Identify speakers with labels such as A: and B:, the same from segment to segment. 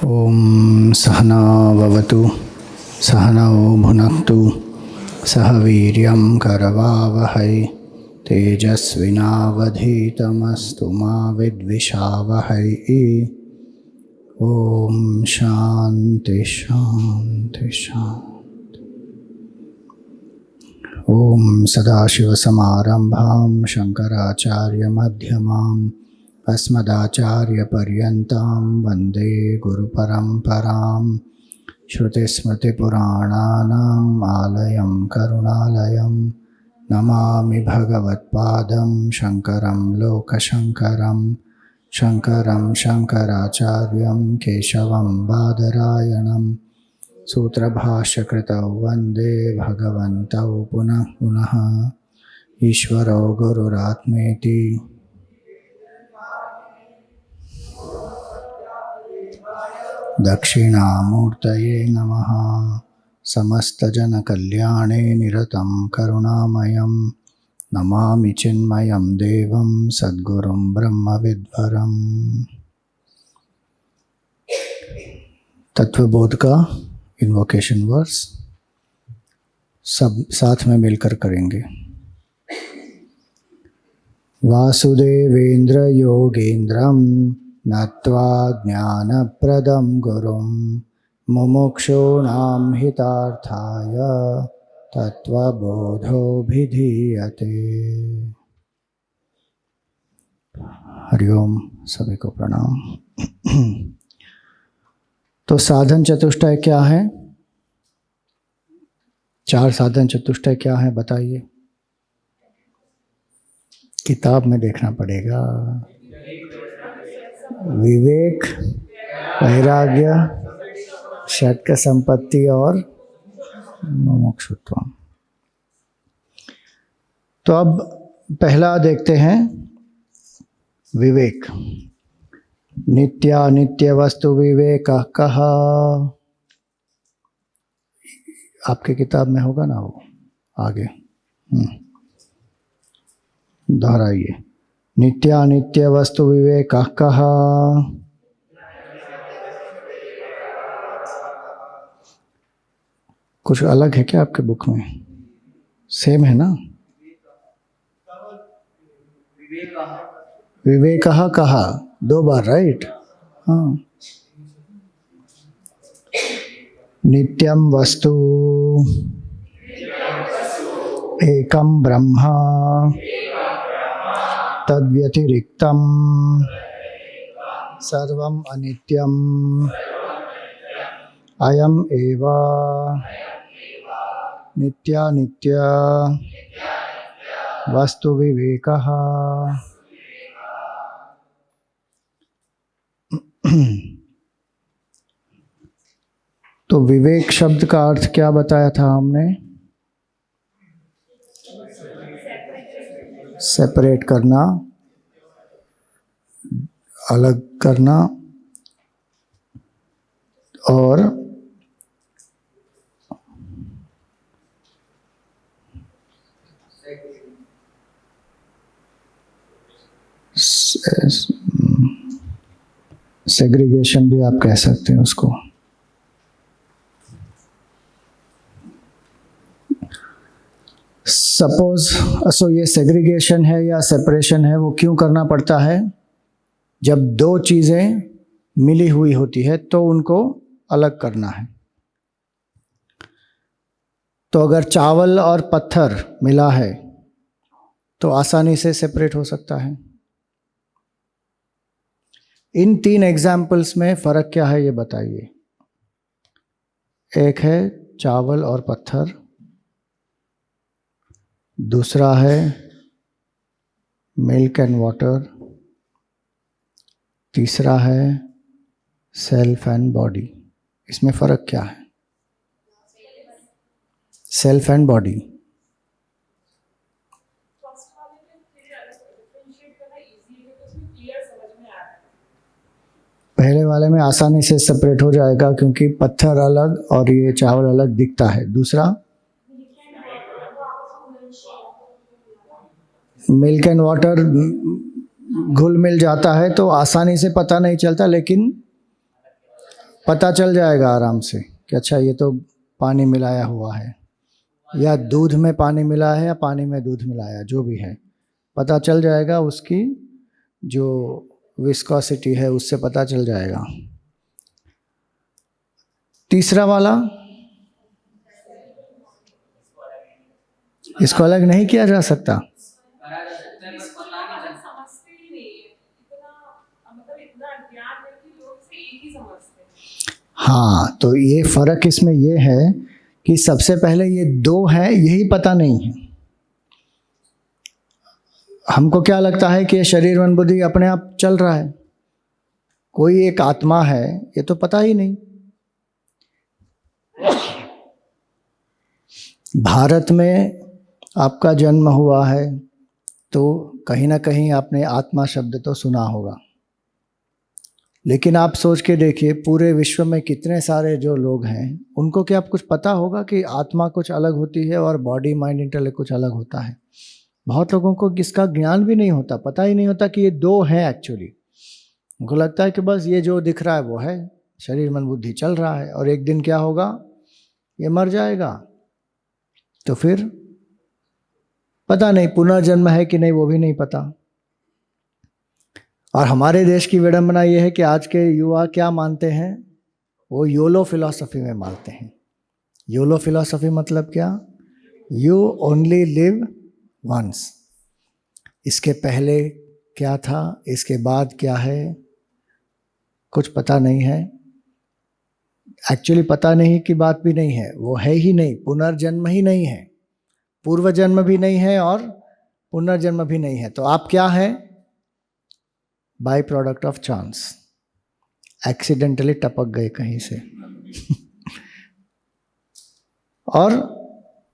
A: ओम सहना भवतु सहनौ भुनक्तु सह वीर्यं करवावहै तेजस्विनावधीतमस्तु मा विद्विषावहै। ओम शांति शांति शांति। ओम सदाशिवसमारंभां शंकराचार्यमध्यमाम् अस्मदाचार्यपर्यन्तां वन्दे गुरुपरम्परां। श्रुतिस्मृतिपुराणानाम् आलयं करुणालयं नमामि भगवत्पादं शङ्करं लोकशङ्करं। शङ्करं शङ्कराचार्यं केशवं बादरायणं सूत्रभाष्यकृतौ वन्दे भगवन्तौ पुनः पुनः। ईश्वरो गुरुरात्मेति दक्षिणामूर्तये नमः। समस्तजनकल्याणे निरतं करुणामयं नमामि चिन्मयं देवं सद्गुरुं ब्रह्मविद्वरम्। तत्वबोध का इन्वोकेशन वर्स सब साथ में मिलकर करेंगे। वासुदेवेन्द्र योगेन्द्रं नत्वा ज्ञानप्रदं गुरुं मुमुक्षूणां हितार्थाय तत्वबोधोऽभिधीयते। हरिओम, सभी को प्रणाम। तो साधन चतुष्टय क्या है? चार साधन चतुष्टय क्या है बताइए? किताब में देखना पड़ेगा। विवेक, वैराग्य, षट्क संपत्ति और मुमुक्षुत्व। तो अब पहला देखते हैं विवेक। नित्यानित्य वस्तु विवेक कहा। आपके किताब में होगा ना वो आगे, दोहराइए। नित्यानित्य वस्तु विवेक कहा। कुछ अलग है क्या आपके बुक में? सेम है ना? विवेक कहा दो बार, राइट? हाँ। नित्यम वस्तु एकम ब्रह्म तद्व्यतिरिक्तम सर्वम अनित्यम अयम एव नित्यानित्य वस्तु विवेकः। तो विवेक शब्द का अर्थ क्या बताया था हमने? सेपरेट करना, अलग करना और सेग्रीगेशन भी आप कह सकते हैं उसको। सपोज सो ये सेग्रीगेशन है या सेपरेशन है, वो क्यों करना पड़ता है? जब दो चीजें मिली हुई होती है तो उनको अलग करना है। तो अगर चावल और पत्थर मिला है तो आसानी से सेपरेट हो सकता है। इन तीन एग्जाम्पल्स में फर्क क्या है ये बताइए। एक है चावल और पत्थर, दूसरा है मिल्क एंड वाटर, तीसरा है सेल्फ एंड बॉडी। इसमें फर्क क्या है? Self and body. पहले वाले में आसानी से सेपरेट हो जाएगा क्योंकि पत्थर अलग और ये चावल अलग दिखता है। दूसरा मिल्क एंड वाटर घुल मिल जाता है तो आसानी से पता नहीं चलता, लेकिन पता चल जाएगा आराम से कि अच्छा ये तो पानी मिलाया हुआ है, या दूध में पानी मिला है, या पानी में दूध मिलाया, जो भी है पता चल जाएगा। उसकी जो विस्कोसिटी है उससे पता चल जाएगा। तीसरा वाला, इसको अलग नहीं किया जा सकता। हाँ, तो ये फर्क इसमें ये है कि सबसे पहले ये दो है यही पता नहीं है। हमको क्या लगता है कि शरीर मन बुद्धि अपने आप चल रहा है, कोई एक आत्मा है, ये तो पता ही नहीं। भारत में आपका जन्म हुआ है तो कहीं ना कहीं आपने आत्मा शब्द तो सुना होगा, लेकिन आप सोच के देखिए पूरे विश्व में कितने सारे जो लोग हैं उनको क्या कुछ पता होगा कि आत्मा कुछ अलग होती है और बॉडी माइंड इंटेलेक्ट कुछ अलग होता है? बहुत लोगों को इसका ज्ञान भी नहीं होता, पता ही नहीं होता कि ये दो हैं एक्चुअली। उनको लगता है कि बस ये जो दिख रहा है वो है, शरीर मन बुद्धि चल रहा है, और एक दिन क्या होगा, ये मर जाएगा। तो फिर पता नहीं पुनर्जन्म है कि नहीं वो भी नहीं पता। और हमारे देश की विडंबना ये है कि आज के युवा क्या मानते हैं, वो योलो फिलॉसफी में मानते हैं। योलो फिलॉसफी मतलब क्या? You only live once. इसके पहले क्या था, इसके बाद क्या है, कुछ पता नहीं है। एक्चुअली पता नहीं की बात भी नहीं है, वो है ही नहीं, पुनर्जन्म ही नहीं है, पूर्व जन्म भी नहीं है और पुनर्जन्म भी नहीं है। तो आप क्या है? By product of chance, accidentally टपक गए कहीं से और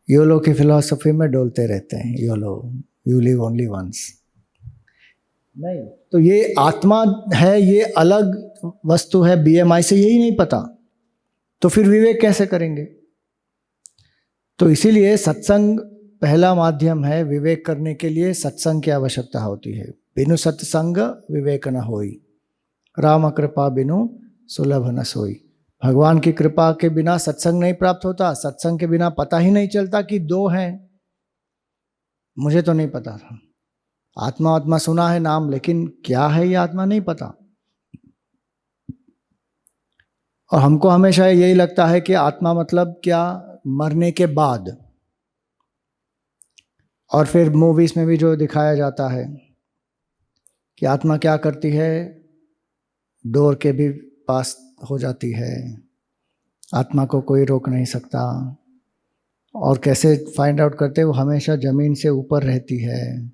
A: योलो की फिलॉसफी में डोलते रहते हैं, YOLO, you live only once. नहीं, तो ये आत्मा है, ये अलग वस्तु है बीएमआई से, यही नहीं पता, तो फिर विवेक कैसे करेंगे? तो इसीलिए सत्संग पहला माध्यम है विवेक करने के लिए। सत्संग की आवश्यकता होती है। बिनु सत्संग विवेक न होई, राम कृपा बिनु सुलभ न सोई। भगवान की कृपा के बिना सत्संग नहीं प्राप्त होता। सत्संग के बिना पता ही नहीं चलता कि दो हैं। मुझे तो नहीं पता था, आत्मा आत्मा सुना है नाम, लेकिन क्या है ये आत्मा नहीं पता। और हमको हमेशा यही लगता है कि आत्मा मतलब क्या, मरने के बाद। और फिर मूवीज में भी जो दिखाया जाता है कि आत्मा क्या करती है, डोर के भी पास हो जाती है, आत्मा को कोई रोक नहीं सकता। और कैसे फाइंड आउट करते, वो हमेशा जमीन से ऊपर रहती है,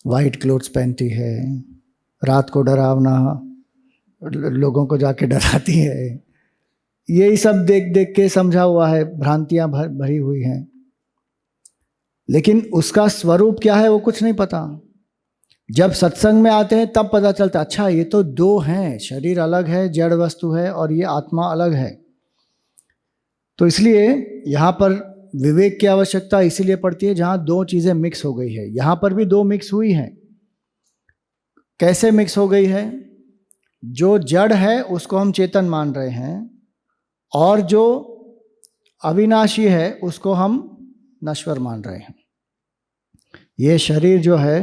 A: वाइट क्लोथ्स पहनती है, रात को डरावना लोगों को जाके डराती है। यही सब देख देख के समझा हुआ है, भ्रांतियां भरी हुई हैं, लेकिन उसका स्वरूप क्या है वो कुछ नहीं पता। जब सत्संग में आते हैं तब पता चलता, अच्छा ये तो दो हैं, शरीर अलग है, जड़ वस्तु है, और ये आत्मा अलग है। तो इसलिए यहाँ पर विवेक की आवश्यकता इसीलिए पड़ती है जहाँ दो चीज़ें मिक्स हो गई है। यहाँ पर भी दो मिक्स हुई हैं। कैसे मिक्स हो गई है? जो जड़ है उसको हम चेतन मान रहे हैं, और जो अविनाशी है उसको हम नश्वर मान रहे हैं। ये शरीर जो है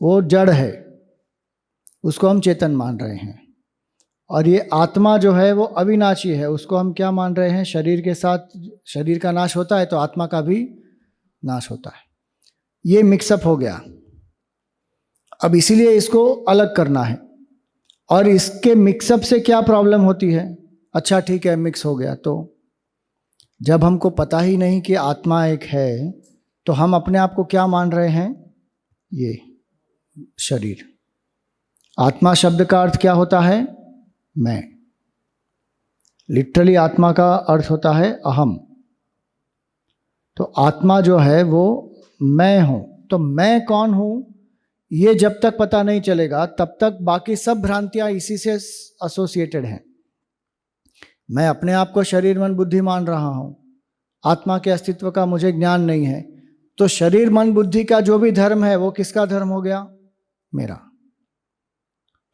A: वो जड़ है, उसको हम चेतन मान रहे हैं, और ये आत्मा जो है वो अविनाशी है, उसको हम क्या मान रहे हैं? शरीर के साथ शरीर का नाश होता है तो आत्मा का भी नाश होता है। ये मिक्सअप हो गया। अब इसीलिए इसको अलग करना है। और इसके मिक्सअप से क्या प्रॉब्लम होती है? अच्छा ठीक है, मिक्स हो गया, तो जब हमको पता ही नहीं कि आत्मा एक है तो हम अपने आप को क्या मान रहे हैं? ये शरीर। आत्मा शब्द का अर्थ क्या होता है? मैं। लिटरली आत्मा का अर्थ होता है अहम। तो आत्मा जो है वो मैं हूं। तो मैं कौन हूं ये जब तक पता नहीं चलेगा तब तक बाकी सब भ्रांतियां इसी से एसोसिएटेड हैं। मैं अपने आप को शरीर मन बुद्धि मान रहा हूं, आत्मा के अस्तित्व का मुझे ज्ञान नहीं है, तो शरीर मन बुद्धि का जो भी धर्म है वो किसका धर्म हो गया? मेरा।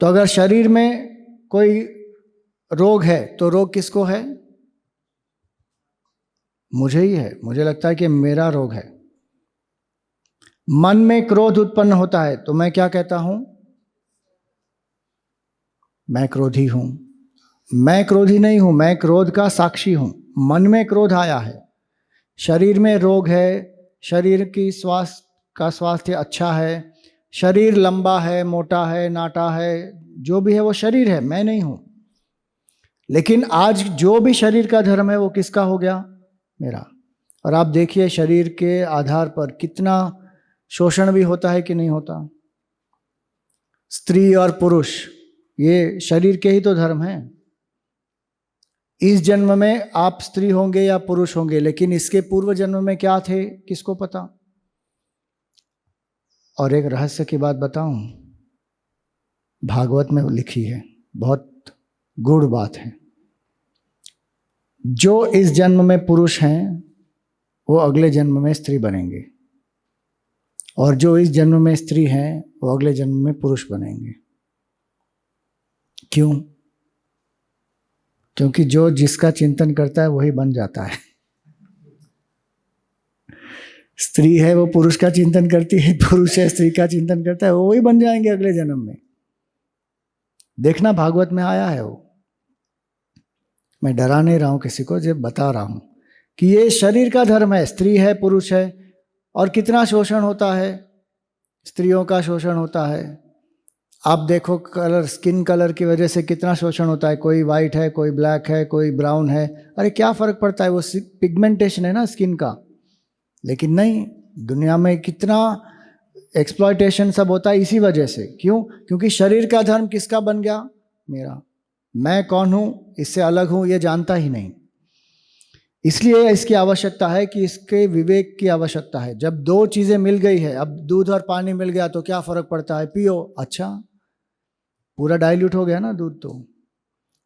A: तो अगर शरीर में कोई रोग है तो रोग किसको है? मुझे ही है। मुझे लगता है कि मेरा रोग है। मन में क्रोध उत्पन्न होता है तो मैं क्या कहता हूं? मैं क्रोधी हूं। मैं क्रोधी नहीं हूं, मैं क्रोध का साक्षी हूं। मन में क्रोध आया है, शरीर में रोग है, शरीर की स्वास्थ्य अच्छा है, शरीर लंबा है, मोटा है, नाटा है, जो भी है वो शरीर है, मैं नहीं हूं। लेकिन आज जो भी शरीर का धर्म है वो किसका हो गया? मेरा। और आप देखिए शरीर के आधार पर कितना शोषण भी होता है कि नहीं होता। स्त्री और पुरुष ये शरीर के ही तो धर्म हैं। इस जन्म में आप स्त्री होंगे या पुरुष होंगे, लेकिन इसके पूर्व जन्म में क्या थे किसको पता। और एक रहस्य की बात बताऊं, भागवत में लिखी है, बहुत गूढ़ बात है। जो इस जन्म में पुरुष हैं वो अगले जन्म में स्त्री बनेंगे, और जो इस जन्म में स्त्री हैं वो अगले जन्म में पुरुष बनेंगे। क्यों? क्योंकि जो जिसका चिंतन करता है वही बन जाता है। स्त्री है वो पुरुष का चिंतन करती है, पुरुष है स्त्री का चिंतन करता है, वो वही बन जाएंगे अगले जन्म में। देखना भागवत में आया है वो। मैं डरा नहीं रहा हूं किसी को, जब बता रहा हूं कि ये शरीर का धर्म है, स्त्री है पुरुष है। और कितना शोषण होता है, स्त्रियों का शोषण होता है। आप देखो कलर, स्किन कलर की वजह से कितना शोषण होता है। कोई वाइट है, कोई ब्लैक है, कोई ब्राउन है, अरे क्या फर्क पड़ता है, वो पिगमेंटेशन है ना स्किन का। लेकिन नहीं, दुनिया में कितना एक्सप्लॉयटेशन सब होता है इसी वजह से। क्यों? क्योंकि शरीर का धर्म किसका बन गया? मेरा। मैं कौन हूं, इससे अलग हूं, ये जानता ही नहीं। इसलिए इसकी आवश्यकता है कि इसके विवेक की आवश्यकता है। जब दो चीजें मिल गई है, अब दूध और पानी मिल गया तो क्या फर्क पड़ता है, पियो, अच्छा पूरा डाइल्यूट हो गया ना दूध, तो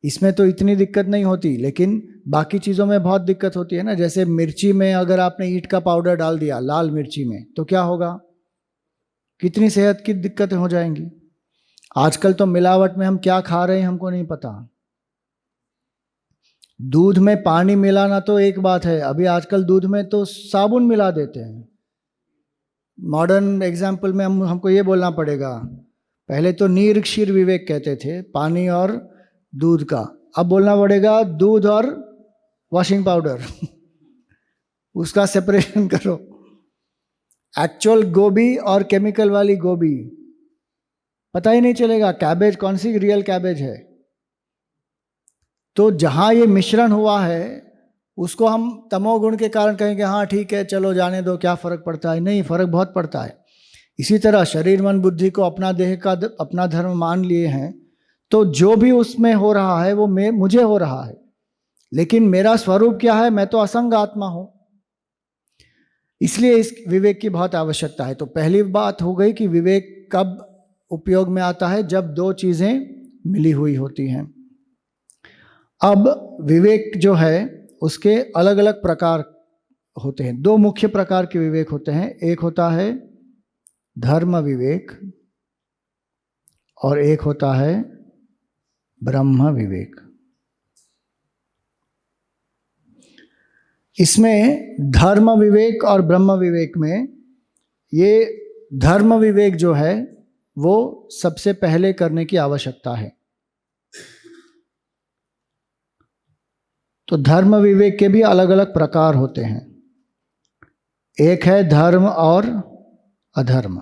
A: इसमें तो इतनी दिक्कत नहीं होती। लेकिन बाकी चीज़ों में बहुत दिक्कत होती है ना। जैसे मिर्ची में अगर आपने ईंट का पाउडर डाल दिया लाल मिर्ची में तो क्या होगा, कितनी सेहत की दिक्कतें हो जाएंगी। आजकल तो मिलावट में हम क्या खा रहे हैं हमको नहीं पता। दूध में पानी मिलाना तो एक बात है, अभी आजकल दूध में तो साबुन मिला देते हैं। मॉडर्न एग्जाम्पल में हमको ये बोलना पड़ेगा, पहले तो नीर क्षीर विवेक कहते थे पानी और दूध का, अब बोलना पड़ेगा दूध और वॉशिंग पाउडर। उसका सेपरेशन करो। एक्चुअल गोभी और केमिकल वाली गोभी पता ही नहीं चलेगा, कैबेज कौन सी रियल कैबेज है। तो जहां ये मिश्रण हुआ है उसको हम तमोगुण के कारण कहेंगे हाँ ठीक है चलो जाने दो, क्या फर्क पड़ता है। नहीं, फर्क बहुत पड़ता है। इसी तरह शरीर मन बुद्धि को अपना देह का अपना धर्म मान लिए हैं, तो जो भी उसमें हो रहा है वो मुझे हो रहा है। लेकिन मेरा स्वरूप क्या है, मैं तो असंग आत्मा हूं। इसलिए इस विवेक की बहुत आवश्यकता है। तो पहली बात हो गई कि विवेक कब उपयोग में आता है, जब दो चीजें मिली हुई होती हैं। अब विवेक जो है उसके अलग अलग प्रकार होते हैं। दो मुख्य प्रकार के विवेक होते हैं, एक होता है धर्म विवेक और एक होता है ब्रह्म विवेक। इसमें धर्म विवेक और ब्रह्म विवेक में, ये धर्म विवेक जो है वो सबसे पहले करने की आवश्यकता है। तो धर्म विवेक के भी अलग अलग प्रकार होते हैं। एक है धर्म और अधर्म।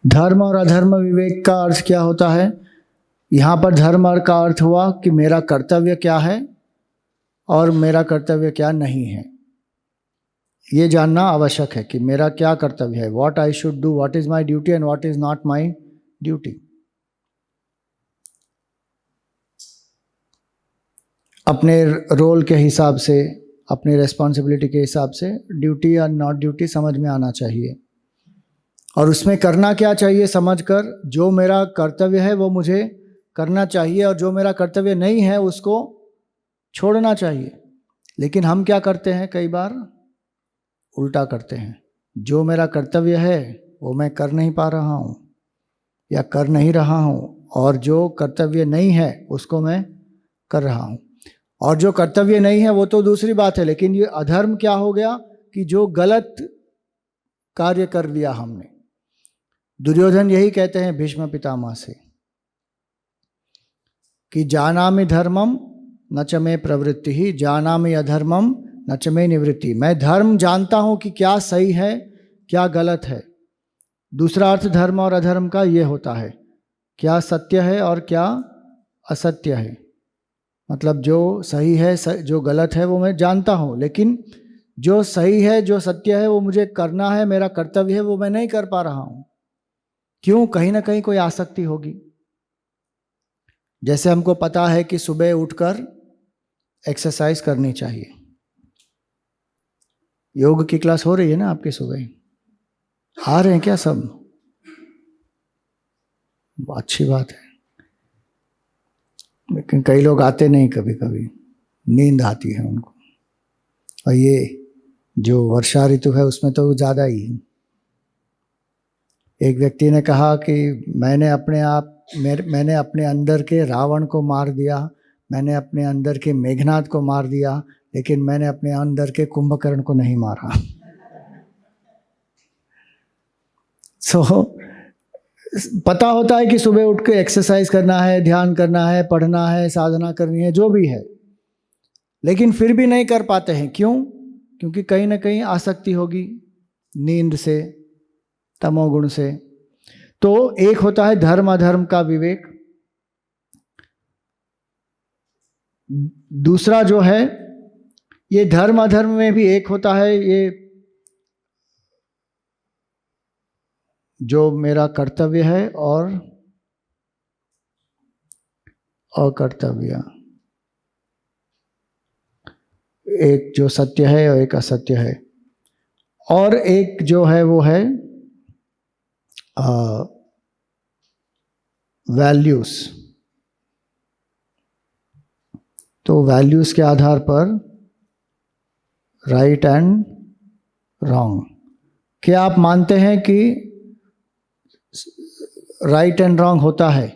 A: धर्म और अधर्म विवेक का अर्थ क्या होता है? यहां पर धर्म का अर्थ हुआ कि मेरा कर्तव्य क्या है और मेरा कर्तव्य क्या नहीं है। ये जानना आवश्यक है कि मेरा क्या कर्तव्य है, what I should do, what is my duty and what is not my duty. अपने रोल के हिसाब से, अपनी रेस्पॉन्सिबिलिटी के हिसाब से ड्यूटी या नॉट ड्यूटी समझ में आना चाहिए, और उसमें करना क्या चाहिए समझकर। जो मेरा कर्तव्य है वो मुझे करना चाहिए और जो मेरा कर्तव्य नहीं है उसको छोड़ना चाहिए। लेकिन हम क्या करते हैं, कई बार उल्टा करते हैं। जो मेरा कर्तव्य है वो मैं कर नहीं पा रहा हूँ या कर नहीं रहा हूँ, और जो कर्तव्य नहीं है उसको मैं कर रहा हूँ। और जो कर्तव्य नहीं है वो तो दूसरी बात है, लेकिन ये अधर्म क्या हो गया कि जो गलत कार्य कर लिया हमने। दुर्योधन यही कहते हैं भीष्म पितामह से कि जानामि धर्मम न च मे प्रवृत्ति ही, जानामि अधर्मम न च मे निवृत्ति। मैं धर्म जानता हूं कि क्या सही है क्या गलत है। दूसरा अर्थ धर्म और अधर्म का ये होता है, क्या सत्य है और क्या असत्य है। मतलब जो सही है जो गलत है वो मैं जानता हूँ, लेकिन जो सही है जो सत्य है वो मुझे करना है, मेरा कर्तव्य है, वो मैं नहीं कर पा रहा हूँ। क्यों? कहीं ना कहीं कोई आसक्ति होगी। जैसे हमको पता है कि सुबह उठकर एक्सरसाइज करनी चाहिए। योग की क्लास हो रही है ना आपके सुबह? आ रहे हैं क्या सब? अच्छी बात है। लेकिन कई लोग आते नहीं, कभी कभी नींद आती है उनको। और ये जो वर्षा ऋतु है उसमें तो ज़्यादा ही। एक व्यक्ति ने कहा कि मैंने अपने अंदर के रावण को मार दिया, मैंने अपने अंदर के मेघनाद को मार दिया, लेकिन मैंने अपने अंदर के कुंभकर्ण को नहीं मारा। पता होता है कि सुबह उठ के एक्सरसाइज करना है, ध्यान करना है, पढ़ना है, साधना करनी है, जो भी है, लेकिन फिर भी नहीं कर पाते हैं। क्यों? क्योंकि कहीं ना कहीं आसक्ति होगी, नींद से, तमोगुण से। तो एक होता है धर्म अधर्म का विवेक, दूसरा जो है ये धर्म अधर्म में भी एक होता है ये जो मेरा कर्तव्य है और अकर्तव्य, एक जो सत्य है और एक असत्य है। और एक जो है वो है वैल्यूज। तो वैल्यूज के आधार पर राइट एंड रॉन्ग। क्या आप मानते हैं कि राइट एंड रॉन्ग होता है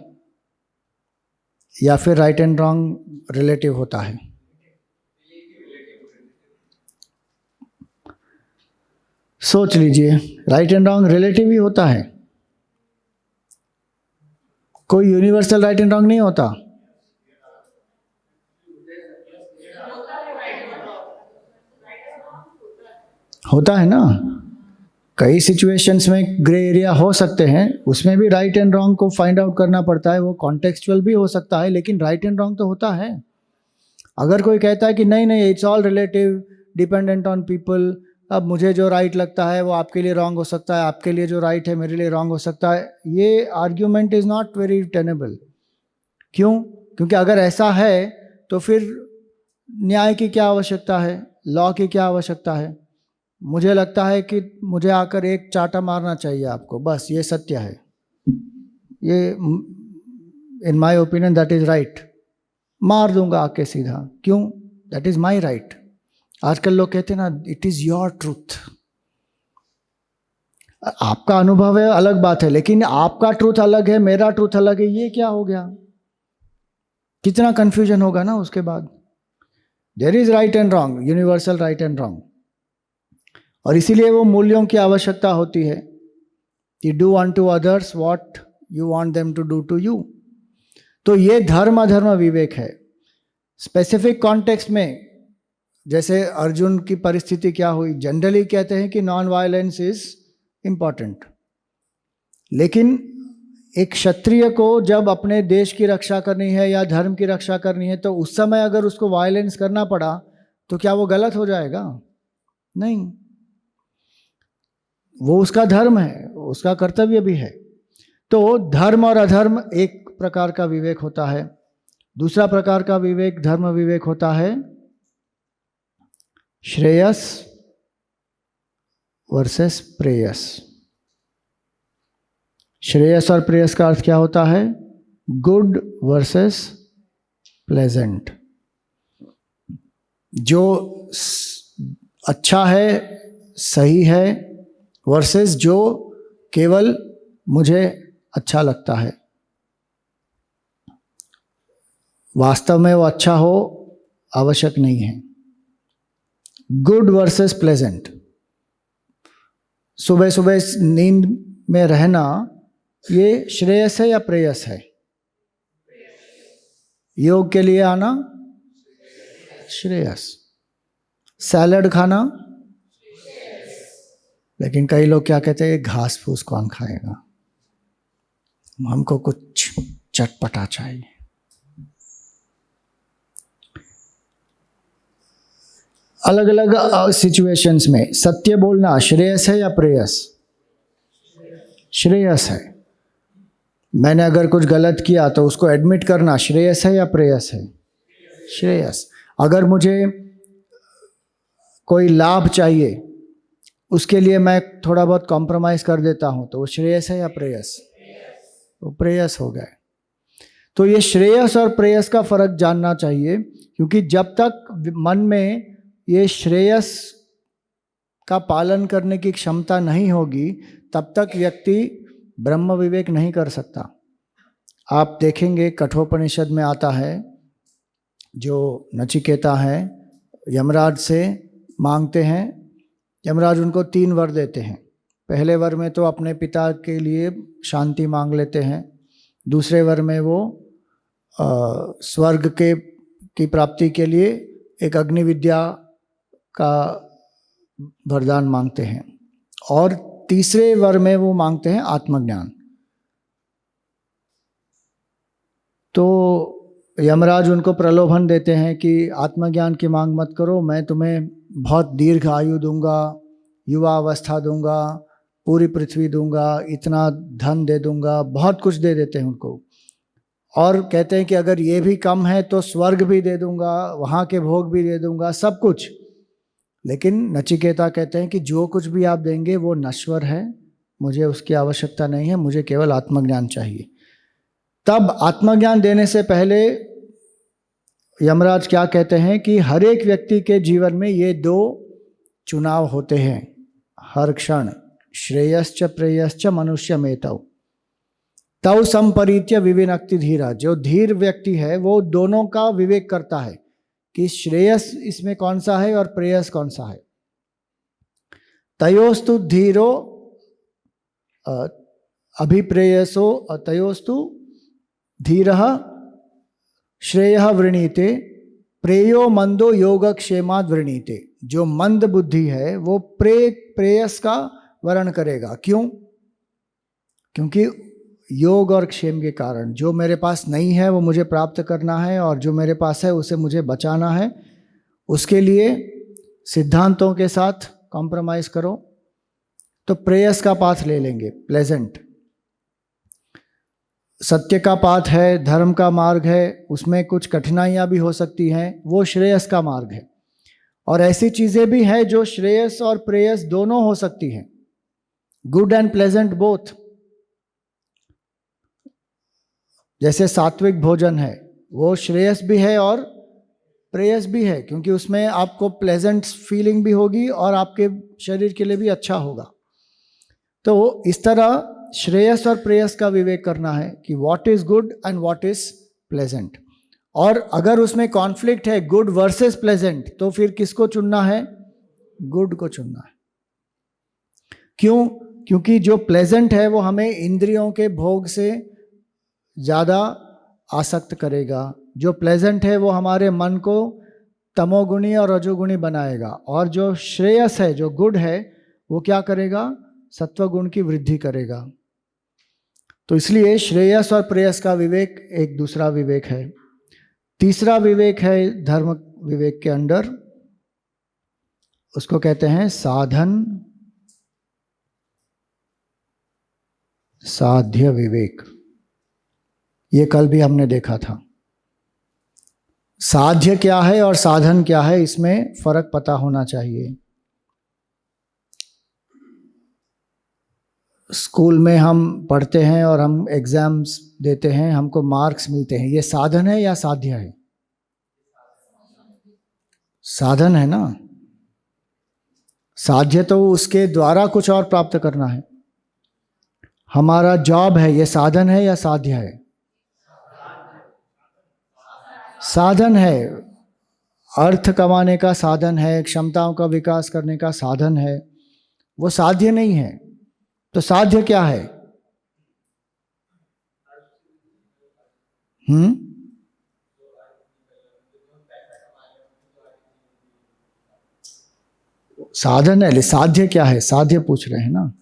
A: या फिर राइट एंड रॉन्ग रिलेटिव होता है? सोच लीजिए, राइट एंड रॉन्ग रिलेटिव ही होता है, कोई यूनिवर्सल राइट एंड रॉन्ग नहीं होता। होता है ना, कई सिचुएशंस में ग्रे एरिया हो सकते हैं, उसमें भी राइट एंड रॉन्ग को फाइंड आउट करना पड़ता है। वो कॉन्टेक्चुअल भी हो सकता है, लेकिन राइट एंड रॉन्ग तो होता है। अगर कोई कहता है कि नहीं नहीं it's all relative, dependent on people, अब मुझे जो राइट लगता है वो आपके लिए रॉन्ग हो सकता है, आपके लिए जो राइट है मेरे लिए रॉन्ग हो सकता है, ये argument is not very tenable. क्यों? क्योंकि अगर ऐसा है तो फिर न्याय की क्या आवश्यकता है, लॉ की क्या आवश्यकता है? मुझे लगता है कि मुझे आकर एक चाटा मारना चाहिए आपको, बस ये सत्य है, ये in my opinion that is right, मार दूंगा आके सीधा। क्यों? That is my right. आजकल लोग कहते हैं ना इट इज योर ट्रूथ। आपका अनुभव है अलग बात है, लेकिन आपका ट्रूथ अलग है, मेरा ट्रूथ अलग है, ये क्या हो गया? कितना कंफ्यूजन होगा ना उसके बाद। There is right and wrong, universal right and wrong. और इसीलिए वो मूल्यों की आवश्यकता होती है कि do unto others what you want them to do to you. तो ये धर्म अधर्म विवेक है। स्पेसिफिक कॉन्टेक्स्ट में जैसे अर्जुन की परिस्थिति क्या हुई, जनरली कहते हैं कि नॉन वायलेंस इज इंपॉर्टेंट, लेकिन एक क्षत्रिय को जब अपने देश की रक्षा करनी है या धर्म की रक्षा करनी है तो उस समय अगर उसको वायलेंस करना पड़ा तो क्या वो गलत हो जाएगा? नहीं, वो उसका धर्म है, उसका कर्तव्य भी है। तो धर्म और अधर्म एक प्रकार का विवेक होता है। दूसरा प्रकार का विवेक धर्म विवेक होता है श्रेयस वर्सेस प्रेयस। श्रेयस और प्रेयस का अर्थ क्या होता है? Good versus pleasant. जो अच्छा है, सही है वर्सेस जो केवल मुझे अच्छा लगता है। वास्तव में वो अच्छा हो आवश्यक नहीं है। Good versus pleasant. सुबह सुबह नींद में रहना ये श्रेयस है या प्रेयस है? योग के लिए आना श्रेयस। सैलड खाना, लेकिन कई लोग क्या कहते हैं, घास फूस कौन खाएगा, हमको कुछ चटपटा चाहिए। अलग अलग सिचुएशंस में सत्य बोलना श्रेयस है या प्रेयस? श्रेयस है। मैंने अगर कुछ गलत किया तो उसको एडमिट करना श्रेयस है या प्रेयस है? श्रेयस। अगर मुझे कोई लाभ चाहिए उसके लिए मैं थोड़ा बहुत कॉम्प्रोमाइज कर देता हूं तो वो श्रेयस है या प्रेयस? वो प्रेयस हो गए। तो ये श्रेयस और प्रेयस का फर्क जानना चाहिए, क्योंकि जब तक मन में ये श्रेयस का पालन करने की क्षमता नहीं होगी तब तक व्यक्ति ब्रह्म विवेक नहीं कर सकता। आप देखेंगे कठोपनिषद में आता है, जो नचिकेता है यमराज से मांगते हैं, यमराज उनको 3 वर देते हैं। पहले वर में तो अपने पिता के लिए शांति मांग लेते हैं, दूसरे वर में वो स्वर्ग की प्राप्ति के लिए एक अग्नि विद्या का वरदान मांगते हैं, और तीसरे वर में वो मांगते हैं आत्मज्ञान। तो यमराज उनको प्रलोभन देते हैं कि आत्मज्ञान की मांग मत करो, मैं तुम्हें बहुत दीर्घ आयु दूंगा, युवा अवस्था दूंगा, पूरी पृथ्वी दूंगा, इतना धन दे दूंगा, बहुत कुछ दे देते हैं उनको। और कहते हैं कि अगर ये भी कम है तो स्वर्ग भी दे दूंगा, वहाँ के भोग भी दे दूंगा, सब कुछ। लेकिन नचिकेता कहते हैं कि जो कुछ भी आप देंगे वो नश्वर है, मुझे उसकी आवश्यकता नहीं है, मुझे केवल आत्मज्ञान चाहिए। तब आत्मज्ञान देने से पहले यमराज क्या कहते हैं कि हर एक व्यक्ति के जीवन में ये 2 चुनाव होते हैं हर क्षण, श्रेयश्च प्रेयश्च मनुष्यमेतौ तौ संपरीत्य विविनक्ति धीरा। जो धीर व्यक्ति है वो दोनों का विवेक करता है कि श्रेयस इसमें कौन सा है और प्रेयस कौन सा है। तयोस्तु धीरो अभिप्रेयसो तयोस्तु धीरः श्रेयः वृणीते प्रेयो मंदो योगक्षेमाद् वृणीते। जो मंद बुद्धि है वो प्रेयस का वर्ण करेगा। क्यों? क्योंकि योग और क्षेम के कारण। जो मेरे पास नहीं है वो मुझे प्राप्त करना है, और जो मेरे पास है उसे मुझे बचाना है। उसके लिए सिद्धांतों के साथ कॉम्प्रोमाइज करो तो प्रेयस का पाथ ले लेंगे, प्लेजेंट। सत्य का पाथ है, धर्म का मार्ग है, उसमें कुछ कठिनाइयाँ भी हो सकती हैं, वो श्रेयस का मार्ग है। और ऐसी चीज़ें भी हैं जो श्रेयस और प्रेयस दोनों हो सकती हैं, गुड एंड प्लेजेंट बोथ। जैसे सात्विक भोजन है, वो श्रेयस भी है और प्रेयस भी है, क्योंकि उसमें आपको प्लेजेंट फीलिंग भी होगी और आपके शरीर के लिए भी अच्छा होगा। तो इस तरह श्रेयस और प्रेयस का विवेक करना है कि what is good and what is pleasant. और अगर उसमें कॉन्फ्लिक्ट है गुड वर्सेस प्लेजेंट, तो फिर किसको चुनना है? गुड को चुनना है। क्यों? क्योंकि जो प्लेजेंट है वो हमें इंद्रियों के भोग से ज़्यादा आसक्त करेगा। जो प्लेजेंट है वो हमारे मन को तमोगुणी और रजोगुणी बनाएगा। और जो श्रेयस है, जो गुड है, वो क्या करेगा? सत्वगुण की वृद्धि करेगा। तो इसलिए श्रेयस और प्रेयस का विवेक एक दूसरा विवेक है। तीसरा विवेक है धर्म विवेक के अंडर, उसको कहते हैं साधन साध्य विवेक। ये कल भी हमने देखा था। साध्य क्या है और साधन क्या है, इसमें फर्क पता होना चाहिए। स्कूल में हम पढ़ते हैं और हम एग्जाम्स देते हैं, हमको मार्क्स मिलते हैं, ये साधन है या साध्य है? साधन है ना। साध्य तो उसके द्वारा कुछ और प्राप्त करना है। हमारा जॉब है, ये साधन है या साध्य है? साधन है। अर्थ कमाने का साधन है, क्षमताओं का विकास करने का साधन है, वो साध्य नहीं है। तो साध्य क्या है? साधन है। साध्य क्या है? साध्य पूछ रहे हैं ना।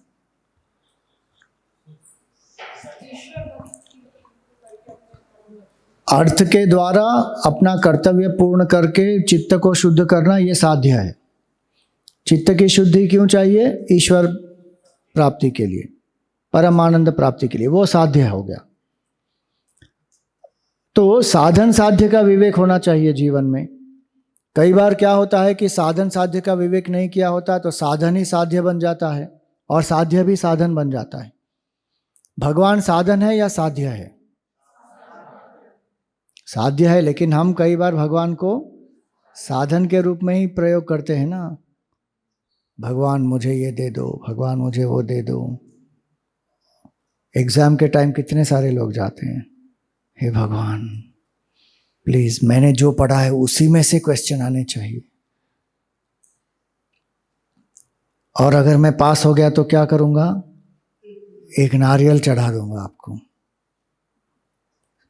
A: अर्थ के द्वारा अपना कर्तव्य पूर्ण करके चित्त को शुद्ध करना, ये साध्य है। चित्त की शुद्धि क्यों चाहिए? ईश्वर प्राप्ति के लिए, परमानंद प्राप्ति के लिए, वो साध्य हो गया। तो साधन साध्य का विवेक होना चाहिए जीवन में। कई बार क्या होता है कि साधन साध्य का विवेक नहीं किया होता तो साधन ही साध्य बन जाता है और साध्य भी साधन बन जाता है। भगवान साधन है या साध्य है? साध्य है, लेकिन हम कई बार भगवान को साधन के रूप में ही प्रयोग करते हैं ना। भगवान मुझे ये दे दो, भगवान मुझे वो दे दो। एग्जाम के टाइम कितने सारे लोग जाते हैं, हे भगवान प्लीज मैंने जो पढ़ा है उसी में से क्वेश्चन आने चाहिए, और अगर मैं पास हो गया तो क्या करूंगा? एक नारियल चढ़ा दूंगा आपको।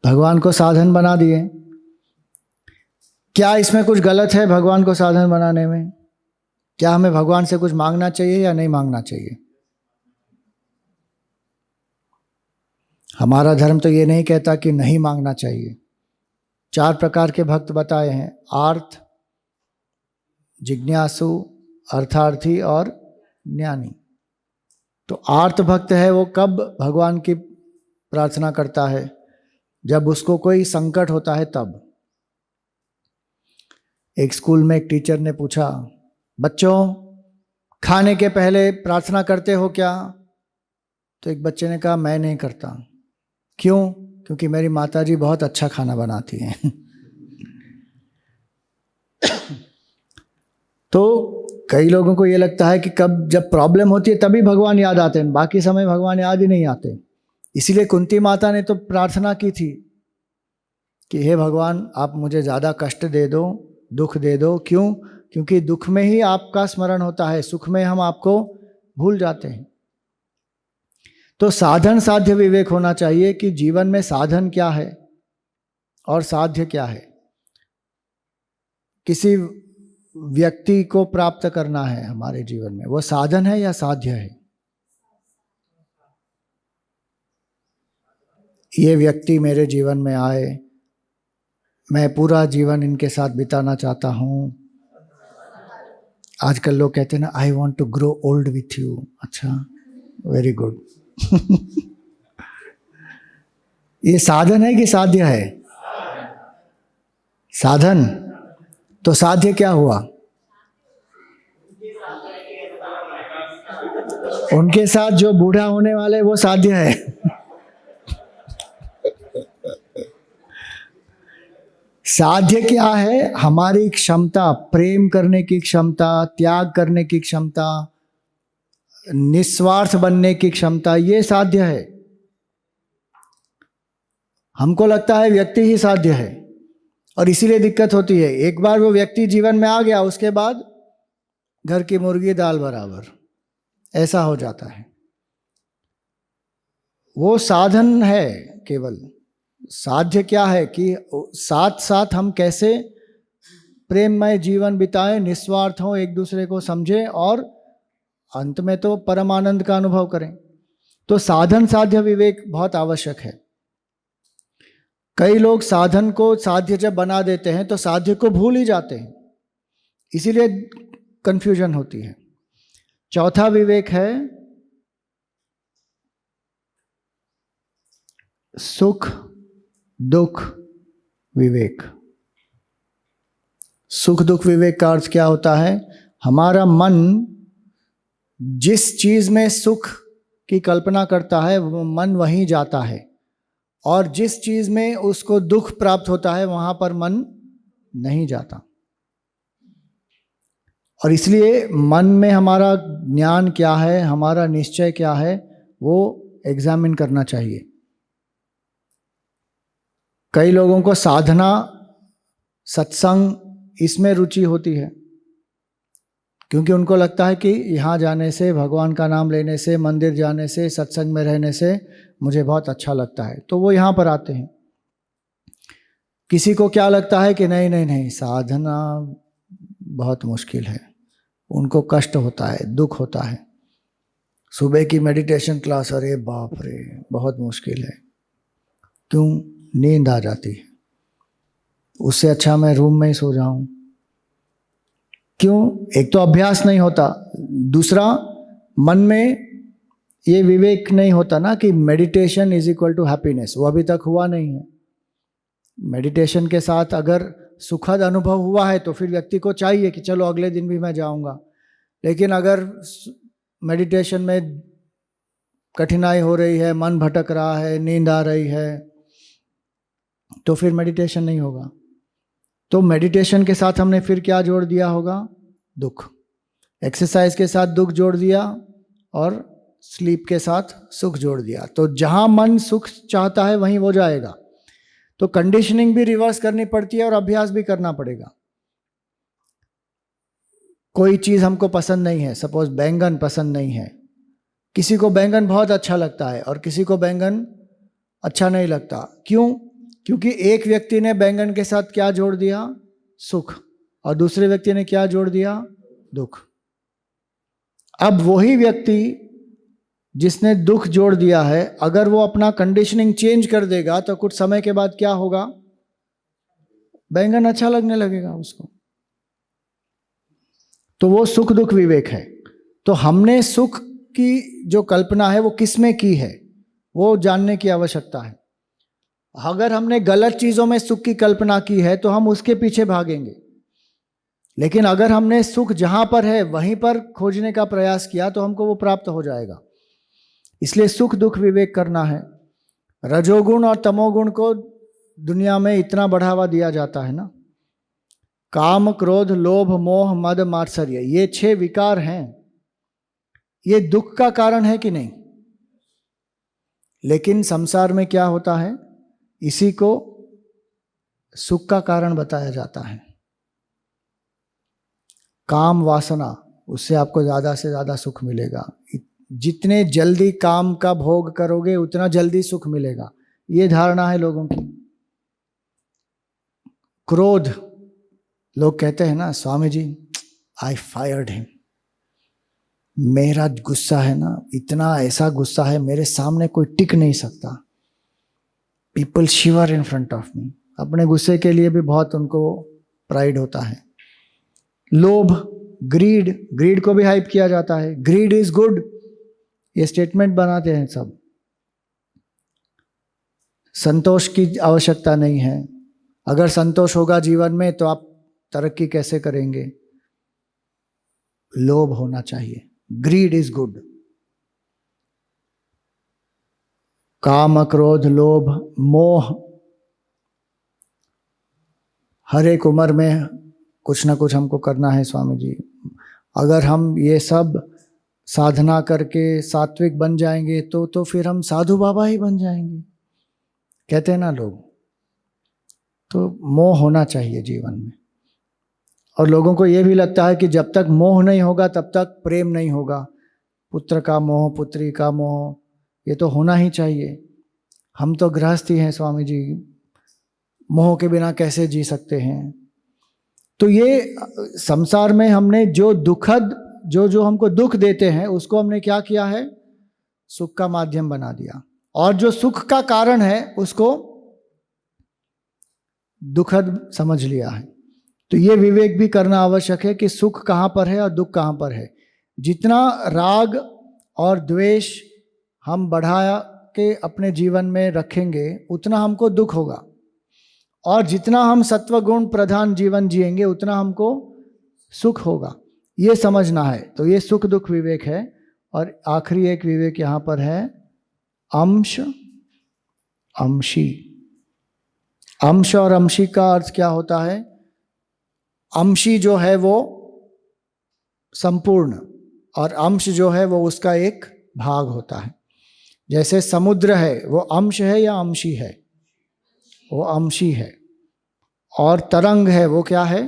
A: भगवान को साधन बना दिए। क्या इसमें कुछ गलत है भगवान को साधन बनाने में? क्या हमें भगवान से कुछ मांगना चाहिए या नहीं मांगना चाहिए? हमारा धर्म तो ये नहीं कहता कि नहीं मांगना चाहिए। 4 प्रकार के भक्त बताए हैं, आर्त, जिज्ञासु, अर्थार्थी और ज्ञानी। तो आर्त भक्त है वो कब भगवान की प्रार्थना करता है? जब उसको कोई संकट होता है तब। एक स्कूल में एक टीचर ने पूछा, बच्चों खाने के पहले प्रार्थना करते हो क्या? तो एक बच्चे ने कहा, मैं नहीं करता। क्यों? क्योंकि मेरी माताजी बहुत अच्छा खाना बनाती हैं। तो कई लोगों को ये लगता है कि कब जब प्रॉब्लम होती है तभी भगवान याद आते हैं, बाकी समय भगवान याद ही नहीं आते। इसीलिए कुंती माता ने तो प्रार्थना की थी कि हे भगवान आप मुझे ज़्यादा कष्ट दे दो, दुख दे दो। क्यों? क्योंकि दुख में ही आपका स्मरण होता है, सुख में हम आपको भूल जाते हैं। तो साधन साध्य विवेक होना चाहिए कि जीवन में साधन क्या है और साध्य क्या है। किसी व्यक्ति को प्राप्त करना है हमारे जीवन में, वो साधन है या साध्य है? ये व्यक्ति मेरे जीवन में आए, मैं पूरा जीवन इनके साथ बिताना चाहता हूँ। आजकल लोग कहते हैं ना, I want to grow old with you. अच्छा, वेरी गुड। ये साधन है कि साध्य है? साधन। तो साध्य क्या हुआ? उनके साथ जो बूढ़ा होने वाले वो साध्य है। साध्य क्या है? हमारी क्षमता, प्रेम करने की क्षमता, त्याग करने की क्षमता, निस्वार्थ बनने की क्षमता, ये साध्य है। हमको लगता है व्यक्ति ही साध्य है और इसीलिए दिक्कत होती है। एक बार वो व्यक्ति जीवन में आ गया, उसके बाद घर की मुर्गी दाल बराबर, ऐसा हो जाता है। वो साधन है केवल। साध्य क्या है कि साथ साथ हम कैसे प्रेममय जीवन बिताएं, निस्वार्थ हो, एक दूसरे को समझें और अंत में तो परम आनंद का अनुभव करें। तो साधन साध्य विवेक बहुत आवश्यक है। कई लोग साधन को साध्य जब बना देते हैं तो साध्य को भूल ही जाते हैं, इसीलिए कंफ्यूजन होती है। चौथा विवेक है सुख दुख विवेक। सुख दुख विवेक का अर्थ क्या होता है? हमारा मन जिस चीज में सुख की कल्पना करता है वो मन वहीं जाता है, और जिस चीज में उसको दुख प्राप्त होता है वहां पर मन नहीं जाता। और इसलिए मन में हमारा ज्ञान क्या है, हमारा निश्चय क्या है, वो एग्जामिन करना चाहिए। कई लोगों को साधना, सत्संग इसमें रुचि होती है, क्योंकि उनको लगता है कि यहाँ जाने से, भगवान का नाम लेने से, मंदिर जाने से, सत्संग में रहने से मुझे बहुत अच्छा लगता है, तो वो यहाँ पर आते हैं। किसी को क्या लगता है कि नहीं नहीं नहीं, साधना बहुत मुश्किल है, उनको कष्ट होता है, दुख होता है। सुबह की मेडिटेशन क्लास, अरे बाप रे बहुत मुश्किल है, क्यों? नींद आ जाती है, उससे अच्छा मैं रूम में ही सो जाऊं। क्यों? एक तो अभ्यास नहीं होता, दूसरा मन में ये विवेक नहीं होता ना कि meditation is equal to happiness, वो अभी तक हुआ नहीं है। मेडिटेशन के साथ अगर सुखद अनुभव हुआ है तो फिर व्यक्ति को चाहिए कि चलो अगले दिन भी मैं जाऊंगा, लेकिन अगर मेडिटेशन में कठिनाई हो रही है, मन भटक रहा है, नींद आ रही है, तो फिर मेडिटेशन नहीं होगा। तो मेडिटेशन के साथ हमने फिर क्या जोड़ दिया होगा? दुख। एक्सरसाइज के साथ दुख जोड़ दिया और स्लीप के साथ सुख जोड़ दिया, तो जहां मन सुख चाहता है वहीं वो जाएगा। तो कंडीशनिंग भी रिवर्स करनी पड़ती है और अभ्यास भी करना पड़ेगा। कोई चीज हमको पसंद नहीं है, सपोज बैंगन पसंद नहीं है, किसी को बैंगन बहुत अच्छा लगता है और किसी को बैंगन अच्छा नहीं लगता। क्यों? क्योंकि एक व्यक्ति ने बैंगन के साथ क्या जोड़ दिया? सुख, और दूसरे व्यक्ति ने क्या जोड़ दिया? दुख। अब वही व्यक्ति जिसने दुख जोड़ दिया है, अगर वो अपना कंडीशनिंग चेंज कर देगा तो कुछ समय के बाद क्या होगा? बैंगन अच्छा लगने लगेगा उसको। तो वो सुख दुख विवेक है। तो हमने सुख की जो कल्पना है वो किसमें की है, वो जानने की आवश्यकता है। अगर हमने गलत चीजों में सुख की कल्पना की है तो हम उसके पीछे भागेंगे, लेकिन अगर हमने सुख जहां पर है वहीं पर खोजने का प्रयास किया तो हमको वो प्राप्त हो जाएगा। इसलिए सुख दुख विवेक करना है। रजोगुण और तमोगुण को दुनिया में इतना बढ़ावा दिया जाता है ना। काम, क्रोध, लोभ, मोह, मद, मात्सर्य, ये 6 विकार हैं। ये दुख का कारण है कि नहीं? लेकिन संसार में क्या होता है, इसी को सुख का कारण बताया जाता है। काम वासना, उससे आपको ज्यादा से ज्यादा सुख मिलेगा। जितने जल्दी काम का भोग करोगे उतना जल्दी सुख मिलेगा, ये धारणा है लोगों की। क्रोध, लोग कहते हैं ना, स्वामी जी आई फायर्ड हिम, मेरा गुस्सा है ना, इतना ऐसा गुस्सा है, मेरे सामने कोई टिक नहीं सकता, people shiver in front of me. अपने गुस्से के लिए भी बहुत उनको प्राइड होता है। लोभ, ग्रीड, ग्रीड को भी हाइप किया जाता है, ग्रीड इज गुड, ये स्टेटमेंट बनाते हैं सब। संतोष की आवश्यकता नहीं है, अगर संतोष होगा जीवन में तो आप तरक्की कैसे करेंगे? लोभ होना चाहिए, ग्रीड इज गुड। काम, क्रोध, लोभ, मोह, हर एक उम्र में कुछ ना कुछ हमको करना है स्वामी जी। अगर हम ये सब साधना करके सात्विक बन जाएंगे तो फिर हम साधु बाबा ही बन जाएंगे, कहते हैं ना लोग। तो मोह होना चाहिए जीवन में। और लोगों को ये भी लगता है कि जब तक मोह नहीं होगा तब तक प्रेम नहीं होगा। पुत्र का मोह, पुत्री का मोह, ये तो होना ही चाहिए। हम तो गृहस्थी हैं स्वामी जी, मोह के बिना कैसे जी सकते हैं? तो ये संसार में हमने जो दुखद, जो हमको दुख देते हैं उसको हमने क्या किया है? सुख का माध्यम बना दिया, और जो सुख का कारण है उसको दुखद समझ लिया है। तो ये विवेक भी करना आवश्यक है कि सुख कहाँ पर है और दुख कहाँ पर है। जितना राग और द्वेष हम बढ़ा के अपने जीवन में रखेंगे उतना हमको दुख होगा, और जितना हम सत्वगुण प्रधान जीवन जिएंगे उतना हमको सुख होगा। ये समझना है। तो ये सुख दुख विवेक है। और आखिरी एक विवेक यहाँ पर है, अंश अंशी। अंश और अंशी का अर्थ क्या होता है? अंशी जो है वो संपूर्ण, और अंश जो है वो उसका एक भाग होता है। जैसे समुद्र है वो अंश है या अंशी है? वो अंशी है। और तरंग है वो क्या है?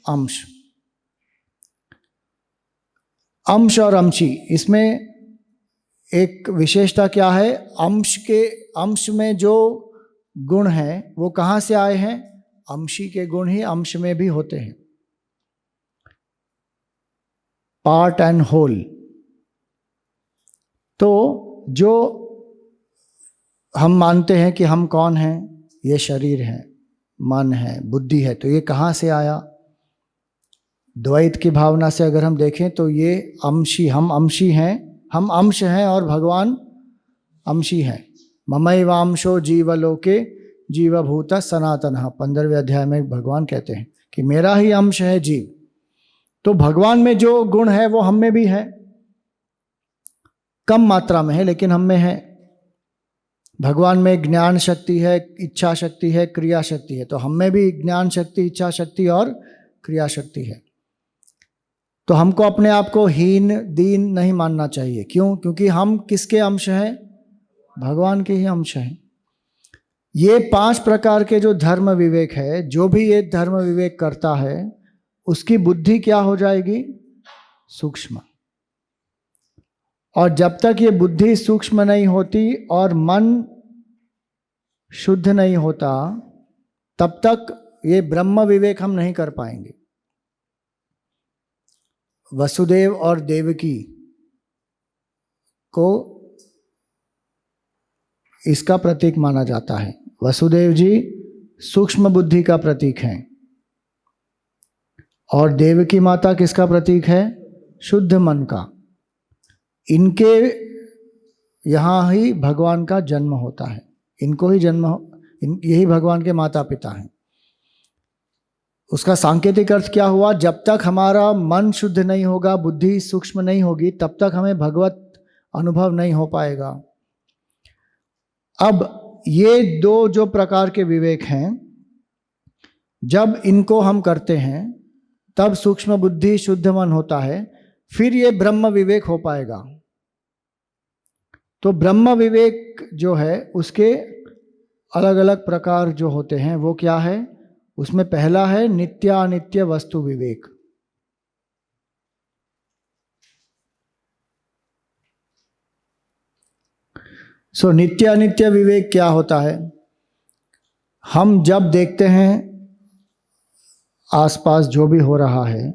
A: अंश। अंश और अंशी, इसमें एक विशेषता क्या है? अंश में जो गुण हैं वो कहाँ से आए हैं? अंशी के गुण ही अंश में भी होते हैं। Part and whole. तो जो हम मानते हैं कि हम कौन हैं, ये शरीर है, मन है, बुद्धि है, तो ये कहाँ से आया? द्वैत की भावना से अगर हम देखें तो ये हम अंशी हैं, हम अंश हैं और भगवान अंशी हैं। ममैवांशो जीवलोके जीवभूत सनातनः, 15वें अध्याय में भगवान कहते हैं कि मेरा ही अंश है जीव। तो भगवान में जो गुण है वो हम में भी है, कम मात्रा में है लेकिन हम में है। भगवान में ज्ञान शक्ति है, इच्छा शक्ति है, क्रिया शक्ति है, तो हम में भी ज्ञान शक्ति, इच्छा शक्ति और क्रिया शक्ति है। तो हमको अपने आप को हीन दीन नहीं मानना चाहिए। क्यों? क्योंकि हम किसके अंश हैं? भगवान के ही अंश हैं। ये 5 प्रकार के जो धर्म विवेक है, जो भी ये धर्म विवेक करता है उसकी बुद्धि क्या हो जाएगी? सूक्ष्म। और जब तक ये बुद्धि सूक्ष्म नहीं होती और मन शुद्ध नहीं होता, तब तक ये ब्रह्म विवेक हम नहीं कर पाएंगे। वसुदेव और देवकी को इसका प्रतीक माना जाता है। वसुदेव जी सूक्ष्म बुद्धि का प्रतीक हैं और देवकी माता किसका प्रतीक है? शुद्ध मन का। इनके यहाँ ही भगवान का जन्म होता है, इनको ही यही भगवान के माता पिता हैं। उसका सांकेतिक अर्थ क्या हुआ? जब तक हमारा मन शुद्ध नहीं होगा, बुद्धि सूक्ष्म नहीं होगी, तब तक हमें भगवत अनुभव नहीं हो पाएगा। अब ये 2 जो प्रकार के विवेक हैं, जब इनको हम करते हैं तब सूक्ष्म बुद्धि शुद्ध मन होता है, फिर ये ब्रह्म विवेक हो पाएगा। तो ब्रह्म विवेक जो है उसके अलग अलग प्रकार जो होते हैं वो क्या है? उसमें पहला है नित्यानित्य वस्तु विवेक। नित्यानित्य विवेक क्या होता है? हम जब देखते हैं आसपास जो भी हो रहा है,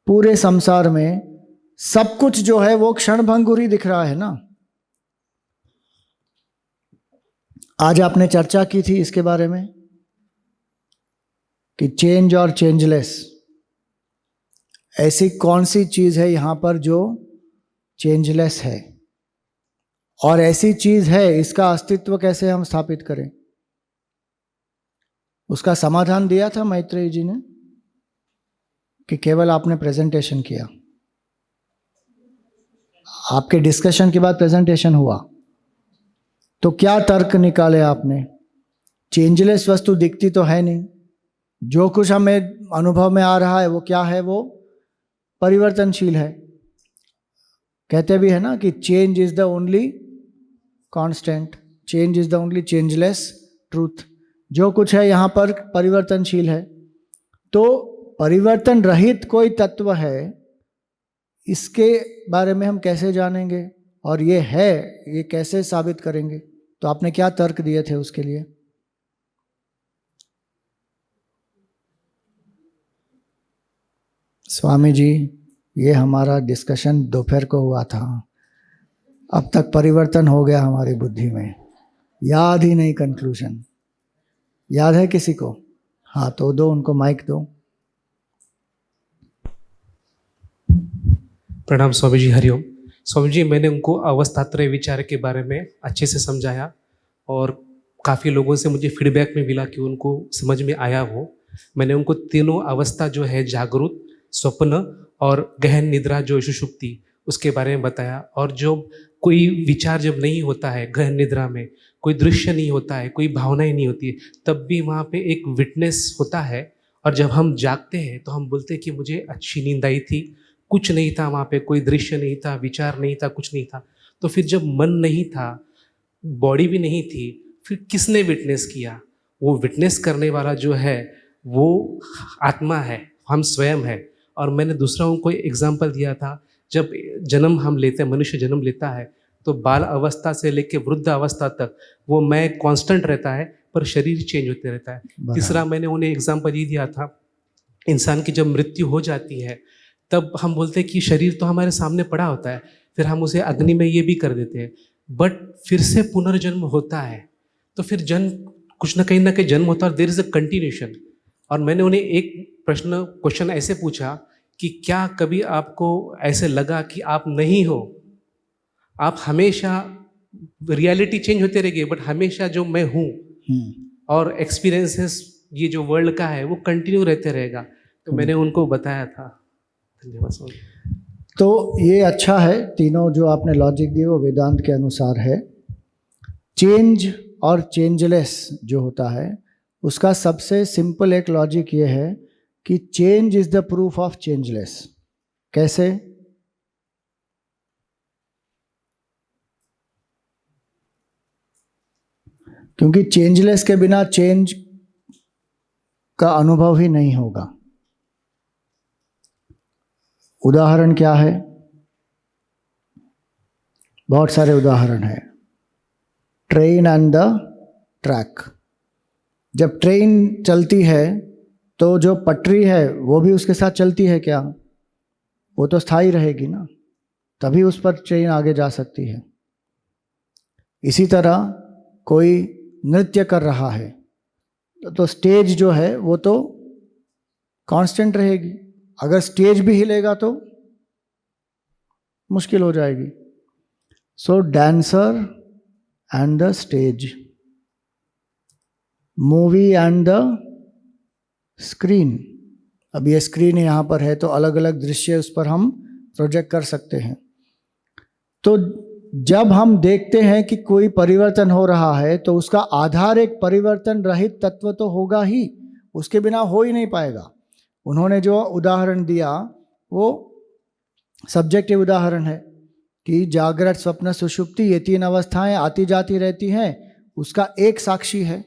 A: पूरे संसार में सब कुछ जो है वो क्षणभंगुर ही दिख रहा है ना। आज आपने चर्चा की थी इसके बारे में कि चेंज और चेंजलेस, ऐसी कौन सी चीज है यहां पर जो चेंजलेस है, और ऐसी चीज है इसका अस्तित्व कैसे हम स्थापित करें? उसका समाधान दिया था मैत्रेयी जी ने कि केवल आपने प्रेजेंटेशन किया, आपके डिस्कशन के बाद प्रेजेंटेशन हुआ, तो क्या तर्क निकाले आपने? चेंजलेस वस्तु दिखती तो है नहीं, जो कुछ हमें अनुभव में आ रहा है वो क्या है? वो परिवर्तनशील है। कहते भी है ना कि change is the only constant, change is the only changeless truth. जो कुछ है यहाँ पर परिवर्तनशील है। तो परिवर्तन रहित कोई तत्व है, इसके बारे में हम कैसे जानेंगे? और ये है, ये कैसे साबित करेंगे? तो आपने क्या तर्क दिए थे उसके लिए? स्वामी जी, ये हमारा डिस्कशन दोपहर को हुआ था, अब तक परिवर्तन हो गया हमारी बुद्धि में, याद ही नहीं कंक्लूजन। याद है किसी को? हाँ तो दो, उनको माइक दो।
B: प्रणाम स्वामी जी, हरिओम। स्वामी जी, मैंने उनको अवस्थात्रय विचार के बारे में अच्छे से समझाया और काफ़ी लोगों से मुझे फीडबैक में मिला कि उनको समझ में आया वो। मैंने उनको तीनों अवस्था जो है, जागृत, स्वप्न और गहन निद्रा जो सुषुप्ति, उसके बारे में बताया। और जो कोई विचार जब नहीं होता है गहन निद्रा में, कोई दृश्य नहीं होता है, कोई भावनाएं नहीं होती है, तब भी वहाँ पे एक विटनेस होता है। और जब हम जागते हैं तो हम बोलते हैं कि मुझे अच्छी नींद आई थी, कुछ नहीं था वहाँ पे, कोई दृश्य नहीं था, विचार नहीं था, कुछ नहीं था। तो फिर जब मन नहीं था, बॉडी भी नहीं थी, फिर किसने विटनेस किया? वो विटनेस करने वाला जो है वो आत्मा है, हम स्वयं है। और मैंने दूसरों को एग्जाम्पल दिया था, जब जन्म हम लेते हैं, मनुष्य जन्म लेता है, तो बाल अवस्था से लेकर वृद्ध अवस्था तक वो मैं कांस्टेंट रहता है, पर शरीर चेंज होते रहता है। तीसरा मैंने उन्हें एग्जाम्पल ये दिया था, इंसान की जब मृत्यु हो जाती है तब हम बोलते हैं कि शरीर तो हमारे सामने पड़ा होता है, फिर हम उसे अग्नि में ये भी कर देते हैं, बट फिर से पुनर्जन्म होता है। तो फिर जन्म, कुछ ना कहीं जन्म होता है और देयर इज अ कंटिन्यूशन। और मैंने उन्हें एक क्वेश्चन ऐसे पूछा कि क्या कभी आपको ऐसे लगा कि आप नहीं हो, आप हमेशा, रियलिटी चेंज होते रहेगी बट हमेशा जो मैं हूँ और एक्सपीरियंसेस ये जो वर्ल्ड का है वो कंटिन्यू रहते रहेगा? तो मैंने उनको बताया था। धन्यवाद स्वामी।
A: तो ये अच्छा है, तीनों जो आपने लॉजिक दिए वो वेदांत के अनुसार है। चेंज और चेंजलेस जो होता है उसका सबसे सिंपल एक लॉजिक ये है कि change is the proof of changeless. कैसे? क्योंकि चेंजलेस के बिना चेंज का अनुभव ही नहीं होगा। उदाहरण क्या है? बहुत सारे उदाहरण हैं। Train and the track. जब ट्रेन चलती है तो जो पटरी है वो भी उसके साथ चलती है क्या? वो तो स्थायी रहेगी ना, तभी उस पर ट्रेन आगे जा सकती है। इसी तरह कोई नृत्य कर रहा है तो स्टेज जो है वो तो कांस्टेंट रहेगी, अगर स्टेज भी हिलेगा तो मुश्किल हो जाएगी। So dancer and the stage, movie and the screen. अब ये स्क्रीन यहाँ पर है तो अलग अलग दृश्य उस पर हम प्रोजेक्ट कर सकते हैं। तो जब हम देखते हैं कि कोई परिवर्तन हो रहा है तो उसका आधार एक परिवर्तन रहित तत्व तो होगा ही, उसके बिना हो ही नहीं पाएगा। उन्होंने जो उदाहरण दिया वो सब्जेक्टिव उदाहरण है कि जागृत, स्वप्न, सुषुप्ति, ये तीन अवस्थाएं आती जाती रहती हैं, उसका एक साक्षी है।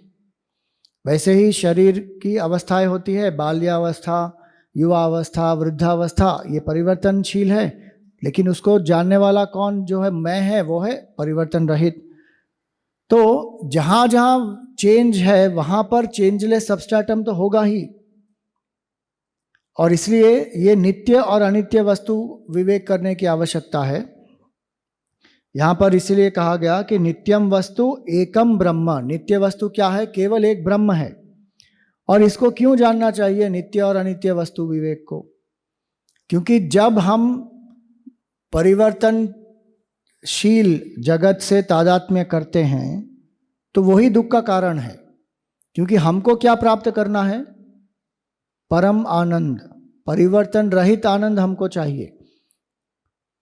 A: वैसे ही शरीर की अवस्थाएं होती है, बाल्यावस्था, युवावस्था, वृद्धावस्था, ये परिवर्तनशील है, लेकिन उसको जानने वाला कौन जो है, मैं है, वो है परिवर्तन रहित। तो जहां जहां चेंज है वहां पर चेंजलेस सबस्ट्रेटम तो होगा ही, और इसलिए ये नित्य और अनित्य वस्तु विवेक करने की आवश्यकता है। यहां पर इसलिए कहा गया कि नित्यम वस्तु एकम ब्रह्म। नित्य वस्तु क्या है? केवल एक ब्रह्म है। और इसको क्यों जानना चाहिए, नित्य और अनित्य वस्तु विवेक को? क्योंकि जब हम परिवर्तनशील जगत से तादात्म्य करते हैं तो वही दुख का कारण है। क्योंकि हमको क्या प्राप्त करना है? परम आनंद, परिवर्तन रहित आनंद हमको चाहिए।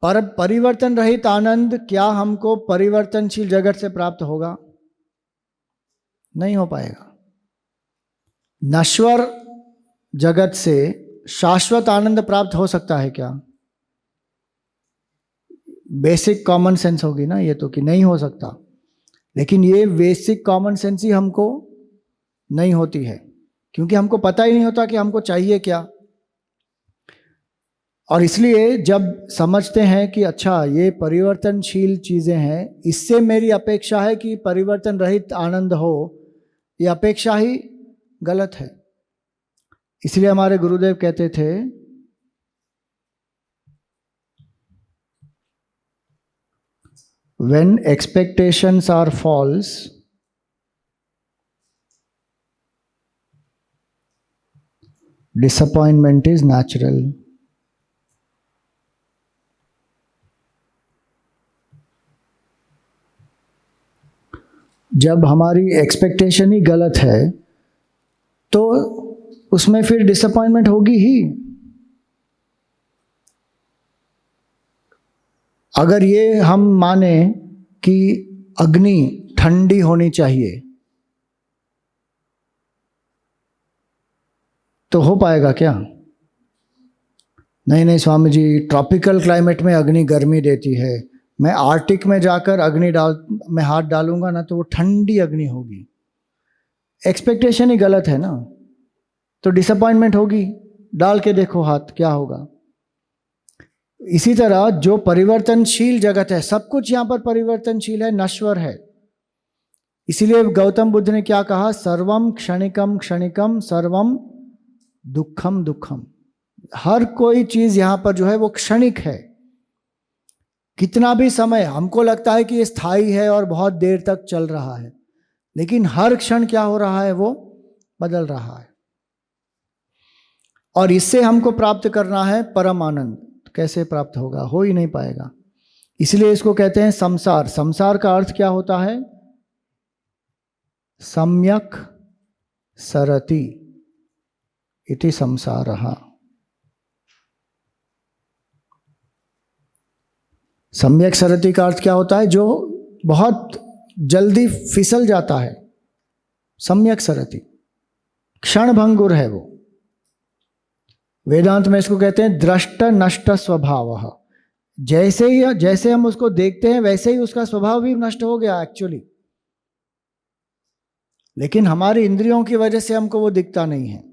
A: पर परिवर्तन रहित आनंद क्या हमको परिवर्तनशील जगत से प्राप्त होगा? नहीं हो पाएगा। नश्वर जगत से शाश्वत आनंद प्राप्त हो सकता है क्या? बेसिक कॉमन सेंस होगी ना ये तो, कि नहीं हो सकता। लेकिन ये बेसिक कॉमन सेंस ही हमको नहीं होती है, क्योंकि हमको पता ही नहीं होता कि हमको चाहिए क्या। और इसलिए जब समझते हैं कि अच्छा ये परिवर्तनशील चीज़ें हैं, इससे मेरी अपेक्षा है कि परिवर्तन रहित आनंद हो, ये अपेक्षा ही गलत है। इसलिए हमारे गुरुदेव कहते थे, when expectations are false, disappointment is natural. जब हमारी एक्सपेक्टेशन ही गलत है तो उसमें फिर डिसअपॉइंटमेंट होगी ही। अगर ये हम माने कि अग्नि ठंडी होनी चाहिए तो हो पाएगा क्या? नहीं नहीं स्वामी जी, ट्रॉपिकल क्लाइमेट में अग्नि गर्मी देती है, मैं आर्टिक में जाकर मैं हाथ डालूंगा ना तो वो ठंडी अग्नि होगी। एक्सपेक्टेशन ही गलत है ना, तो डिसअपॉइंटमेंट होगी। डाल के देखो हाथ, क्या होगा। इसी तरह जो परिवर्तनशील जगत है, सब कुछ यहां पर परिवर्तनशील है, नश्वर है। इसीलिए गौतम बुद्ध ने क्या कहा, सर्वम क्षणिकम क्षणिकम सर्वम दुखम दुखम। हर कोई चीज यहां पर जो है वो क्षणिक है। कितना भी समय हमको लगता है कि ये स्थायी है और बहुत देर तक चल रहा है, लेकिन हर क्षण क्या हो रहा है, वो बदल रहा है। और इससे हमको प्राप्त करना है परम आनंद। कैसे प्राप्त होगा, हो ही नहीं पाएगा। इसलिए इसको कहते हैं संसार। संसार का अर्थ क्या होता है, सम्यक सरति इति संसारः। सम्यक सरति का अर्थ क्या होता है, जो बहुत जल्दी फिसल जाता है। सम्यक सरति, क्षण भंगुर है वो। वेदांत में इसको कहते हैं दृष्ट नष्ट स्वभाव। जैसे हम उसको देखते हैं वैसे ही उसका स्वभाव भी नष्ट हो गया एक्चुअली, लेकिन हमारी इंद्रियों की वजह से हमको वो दिखता नहीं है।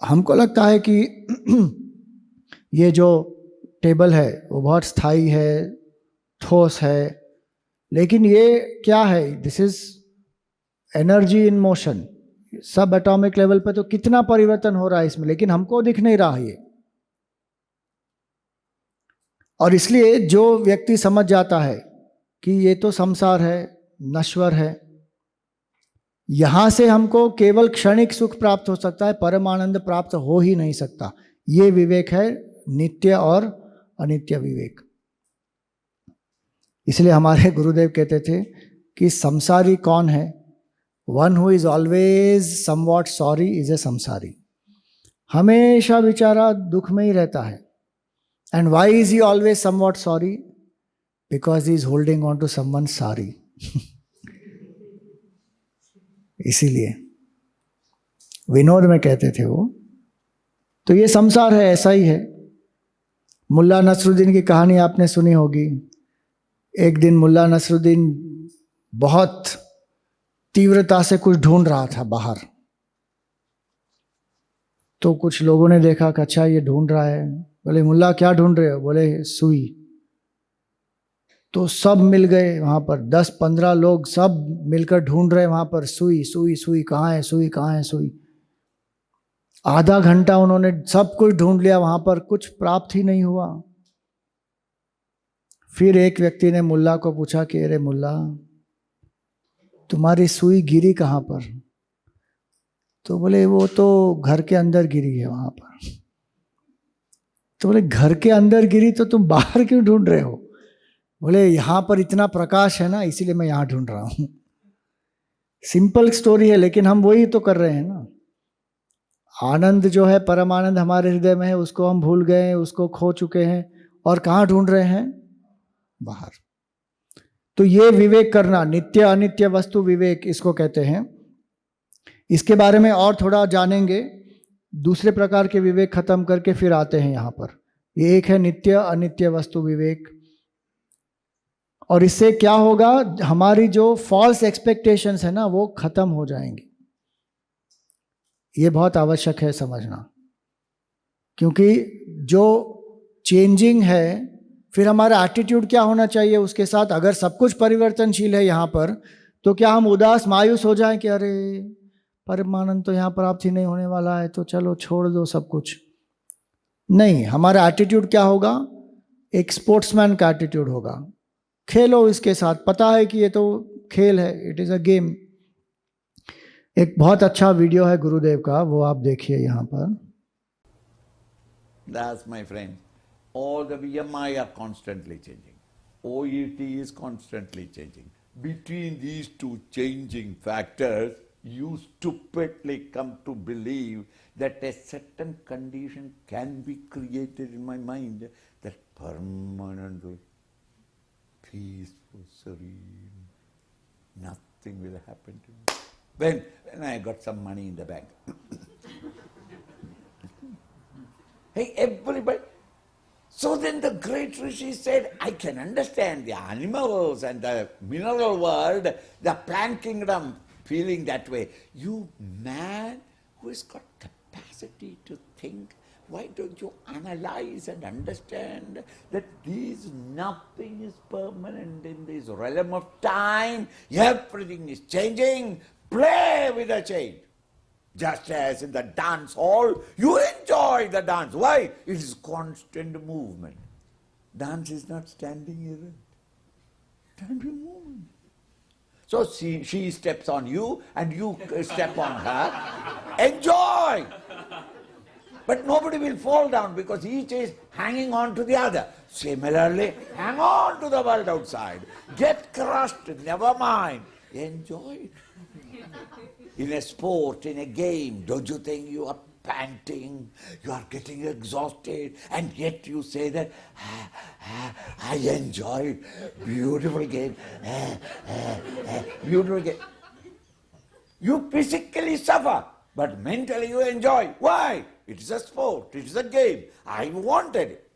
A: हमको लगता है कि ये जो टेबल है वो बहुत स्थायी है, ठोस है, लेकिन ये क्या है, this is energy in motion. सब एटॉमिक लेवल पे तो कितना परिवर्तन हो रहा है इसमें, लेकिन हमको दिख नहीं रहा ये। और इसलिए जो व्यक्ति समझ जाता है कि ये तो संसार है, नश्वर है, यहां से हमको केवल क्षणिक सुख प्राप्त हो सकता है, परमानंद प्राप्त हो ही नहीं सकता। ये विवेक है नित्य और अनित्य विवेक। इसलिए हमारे गुरुदेव कहते थे कि संसारी कौन है, one who is always somewhat sorry is a संसारी। हमेशा बेचारा दुख में ही रहता है। And why is he always somewhat sorry, because he is holding on to someone sorry. इसीलिए विनोद में कहते थे वो। तो ये संसार है, ऐसा ही है। मुल्ला नसरुद्दीन की कहानी आपने सुनी होगी। एक दिन मुल्ला नसरुद्दीन बहुत तीव्रता से कुछ ढूंढ रहा था बाहर। तो कुछ लोगों ने देखा कि अच्छा ये ढूंढ रहा है। बोले मुल्ला क्या ढूंढ रहे हो, बोले सुई। तो सब मिल गए वहां पर, 10-15 लोग सब मिलकर ढूंढ रहे वहां पर, सुई सुई सुई कहाँ है, सुई कहाँ है, सुई। आधा घंटा उन्होंने सब कुछ ढूंढ लिया वहां पर, कुछ प्राप्त ही नहीं हुआ। फिर एक व्यक्ति ने मुल्ला को पूछा कि अरे मुल्ला, तुम्हारी सुई गिरी कहाँ पर? तो बोले वो तो घर के अंदर गिरी है वहां पर। तो बोले घर के अंदर गिरी तो तुम बाहर क्यों ढूंढ रहे हो? बोले यहां पर इतना प्रकाश है ना, इसीलिए मैं यहां ढूंढ रहा हूं। सिंपल स्टोरी है, लेकिन हम वही तो कर रहे हैं ना। आनंद जो है, परम आनंद हमारे हृदय में है, उसको हम भूल गए हैं, उसको खो चुके हैं, और कहाँ ढूंढ रहे हैं? बाहर। तो ये विवेक करना, नित्य अनित्य वस्तु विवेक, इसको कहते हैं। इसके बारे में और थोड़ा जानेंगे। दूसरे प्रकार के विवेक खत्म करके फिर आते हैं यहां पर। ये एक है नित्य अनित्य वस्तु विवेक। और इससे क्या होगा, हमारी जो फॉल्स एक्सपेक्टेशंस है ना, वो खत्म हो जाएंगी। ये बहुत आवश्यक है समझना, क्योंकि जो चेंजिंग है, फिर हमारा एटीट्यूड क्या होना चाहिए उसके साथ। अगर सब कुछ परिवर्तनशील है यहाँ पर, तो क्या हम उदास मायूस हो जाएं कि अरे परमानंद तो यहाँ प्राप्त ही नहीं होने वाला है, तो चलो छोड़ दो सब कुछ? नहीं, हमारा एटीट्यूड क्या होगा? एक स्पोर्ट्समैन का एटीट्यूड होगा। खेलो इसके साथ, पता है कि ये तो खेल है, इट इज अ गेम। एक बहुत अच्छा वीडियो है गुरुदेव का, वो आप देखिए यहाँ पर।
C: That's my friend. All the VMI are constantly changing. OET is constantly changing. Between these two changing factors, you stupidly come to believe that a certain condition can be created in my mind, that permanent, peaceful, serene, nothing will happen to me. When I got some money in the bank. Hey, everybody. So then the great Rishi said, I can understand the animals and the mineral world, the plant kingdom feeling that way. You man who has got capacity to think, why don't you analyze and understand that nothing is permanent in this realm of time, everything is changing, play with the change. Just as in the dance hall, you enjoy the dance. Why? It is constant movement. Dance is not standing event. Standing movement. So she steps on you and you step on her. Enjoy! But nobody will fall down because each is hanging on to the other. Similarly, hang on to the world outside. Get crushed, never mind. Enjoy it. In a sport, in a game, don't you think you are panting, you are getting exhausted, and yet you say that, I enjoy beautiful game, beautiful game. You physically suffer, but mentally you enjoy. Why? It is a sport, it is a game. I wanted it.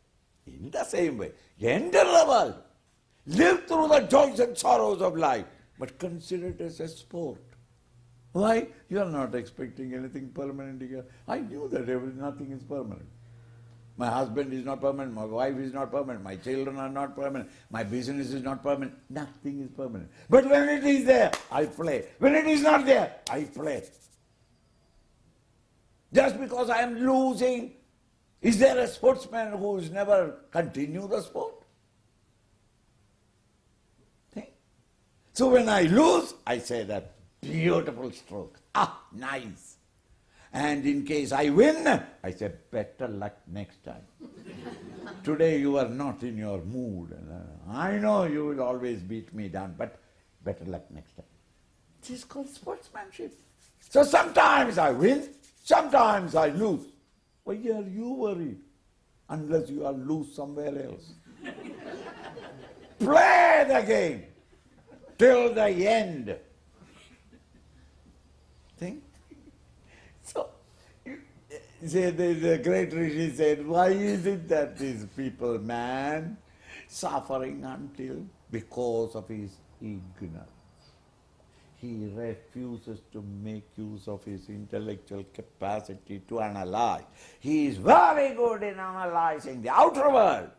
C: In the same way, enter the world, live through the joys and sorrows of life, but consider it as a sport. Why? You are not expecting anything permanent here. I knew that nothing is permanent. My husband is not permanent, my wife is not permanent, my children are not permanent, my business is not permanent. Nothing is permanent. But when it is there, I play. When it is not there, I play. Just because I am losing, is there a sportsman who has never continued the sport? See? So when I lose, I say that beautiful stroke. Ah, nice. And in case I win, I say better luck next time. Today you are not in your mood. I know you will always beat me down, but better luck next time. This is called sportsmanship. So sometimes I win, sometimes I lose. Why are you worried? Unless you are lose somewhere else. Play the game till the end. Think? So, the great Rishi said, why is it that these people, man, suffering until because of his ignorance? He refuses to make use of his intellectual capacity to analyze. He is very good in analyzing the outer world.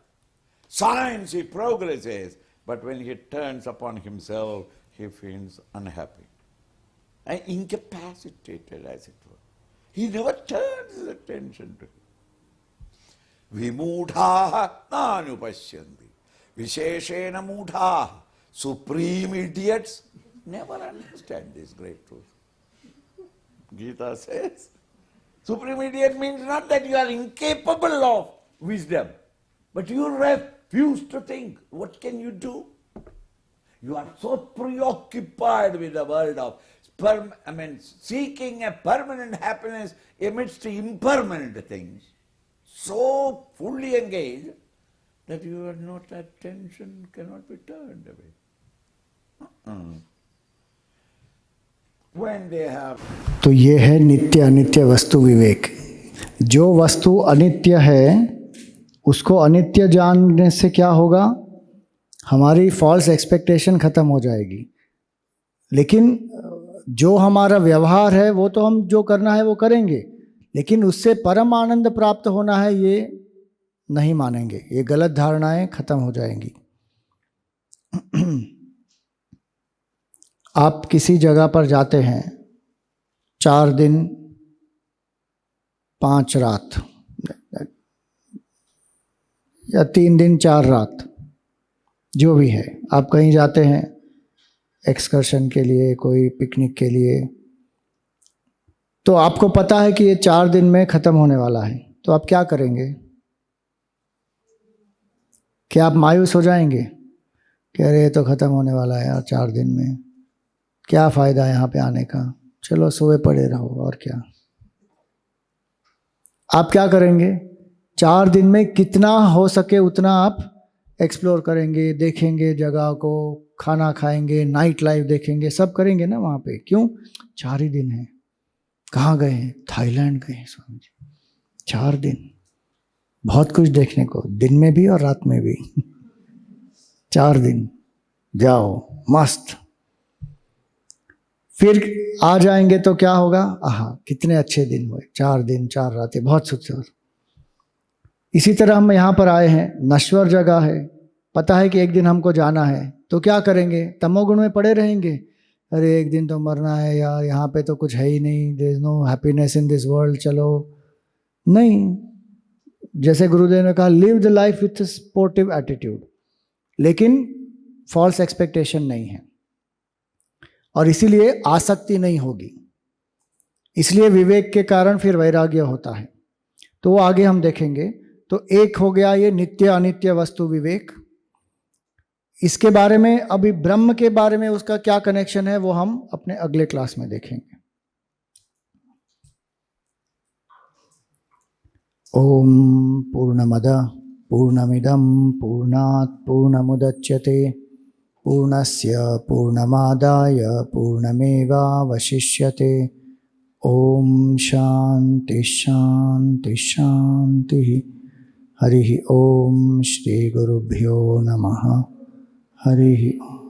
C: Science, he progresses, but when he turns upon himself, he feels unhappy and incapacitated, as it were. He never turns his attention to it. Vimudha nanupashyanti. Visheshena mudha. Supreme idiots never understand this great truth. Gita says, supreme idiot means not that you are incapable of wisdom, but you refuse to think. What can you do? You are so preoccupied with the world of seeking a permanent happiness amidst impermanent things, so fully engaged that your attention cannot be turned away. When they have...
A: तो ये है नित्य अनित्य वस्तु विवेक। जो वस्तु अनित्य है उसको अनित्य जानने से क्या होगा? हमारी फॉल्स एक्सपेक्टेशन ख़त्म हो जाएगी। लेकिन जो हमारा व्यवहार है वो तो हम जो करना है वो करेंगे, लेकिन उससे परम आनंद प्राप्त होना है ये नहीं मानेंगे। ये गलत धारणाएं खत्म हो जाएंगी। आप किसी जगह पर जाते हैं, 4 दिन 5 रात या 3 दिन 4 रात, जो भी है, आप कहीं जाते हैं एक्सकर्शन के लिए, कोई पिकनिक के लिए, तो आपको पता है कि ये 4 दिन में ख़त्म होने वाला है, तो आप क्या करेंगे? क्या आप मायूस हो जाएंगे कि अरे ये तो ख़त्म होने वाला है यार 4 दिन में, क्या फ़ायदा यहाँ पे आने का, चलो सोए पड़े रहो और क्या? आप क्या करेंगे? 4 दिन में कितना हो सके उतना आप एक्सप्लोर करेंगे, देखेंगे जगह को, खाना खाएंगे, नाइट लाइफ देखेंगे, सब करेंगे ना वहाँ पे। क्यों? 4 ही दिन हैं। कहाँ गए? थाईलैंड गए स्वामी जी, 4 दिन। बहुत कुछ देखने को, दिन में भी और रात में भी। 4 दिन जाओ मस्त, फिर आ जाएंगे तो क्या होगा, आहा कितने अच्छे दिन हुए, 4 दिन 4 रातें, बहुत सुंदर। इसी तरह हम यहाँ पर आए हैं, नश्वर जगह है, पता है कि एक दिन हमको जाना है, तो क्या करेंगे, तमोगुण में पड़े रहेंगे। अरे एक दिन तो मरना है यार, यहाँ पे तो कुछ है ही नहीं, there is no happiness in this world, चलो नहीं। जैसे गुरुदेव ने कहा, live the life with sportive attitude, लेकिन फॉल्स एक्सपेक्टेशन नहीं है, और इसीलिए आसक्ति नहीं होगी, इसलिए विवेक के कारण फिर वैराग्य होता है। तो वो आगे हम देखेंगे। तो एक हो गया ये नित्य अनित्य वस्तु विवेक, इसके बारे में, अभी ब्रह्म के बारे में उसका क्या कनेक्शन है वो हम अपने अगले क्लास में देखेंगे। ओम पूर्णमद पूर्णमिदं पूर्णात् पूर्णमुदच्यते पूर्णस्य पूर्णमादाय पूर्णमेवावशिष्यते। ओम शांति शांति शांति। हरि ओम। श्री गुरुभ्यो नमः। हरि ओम।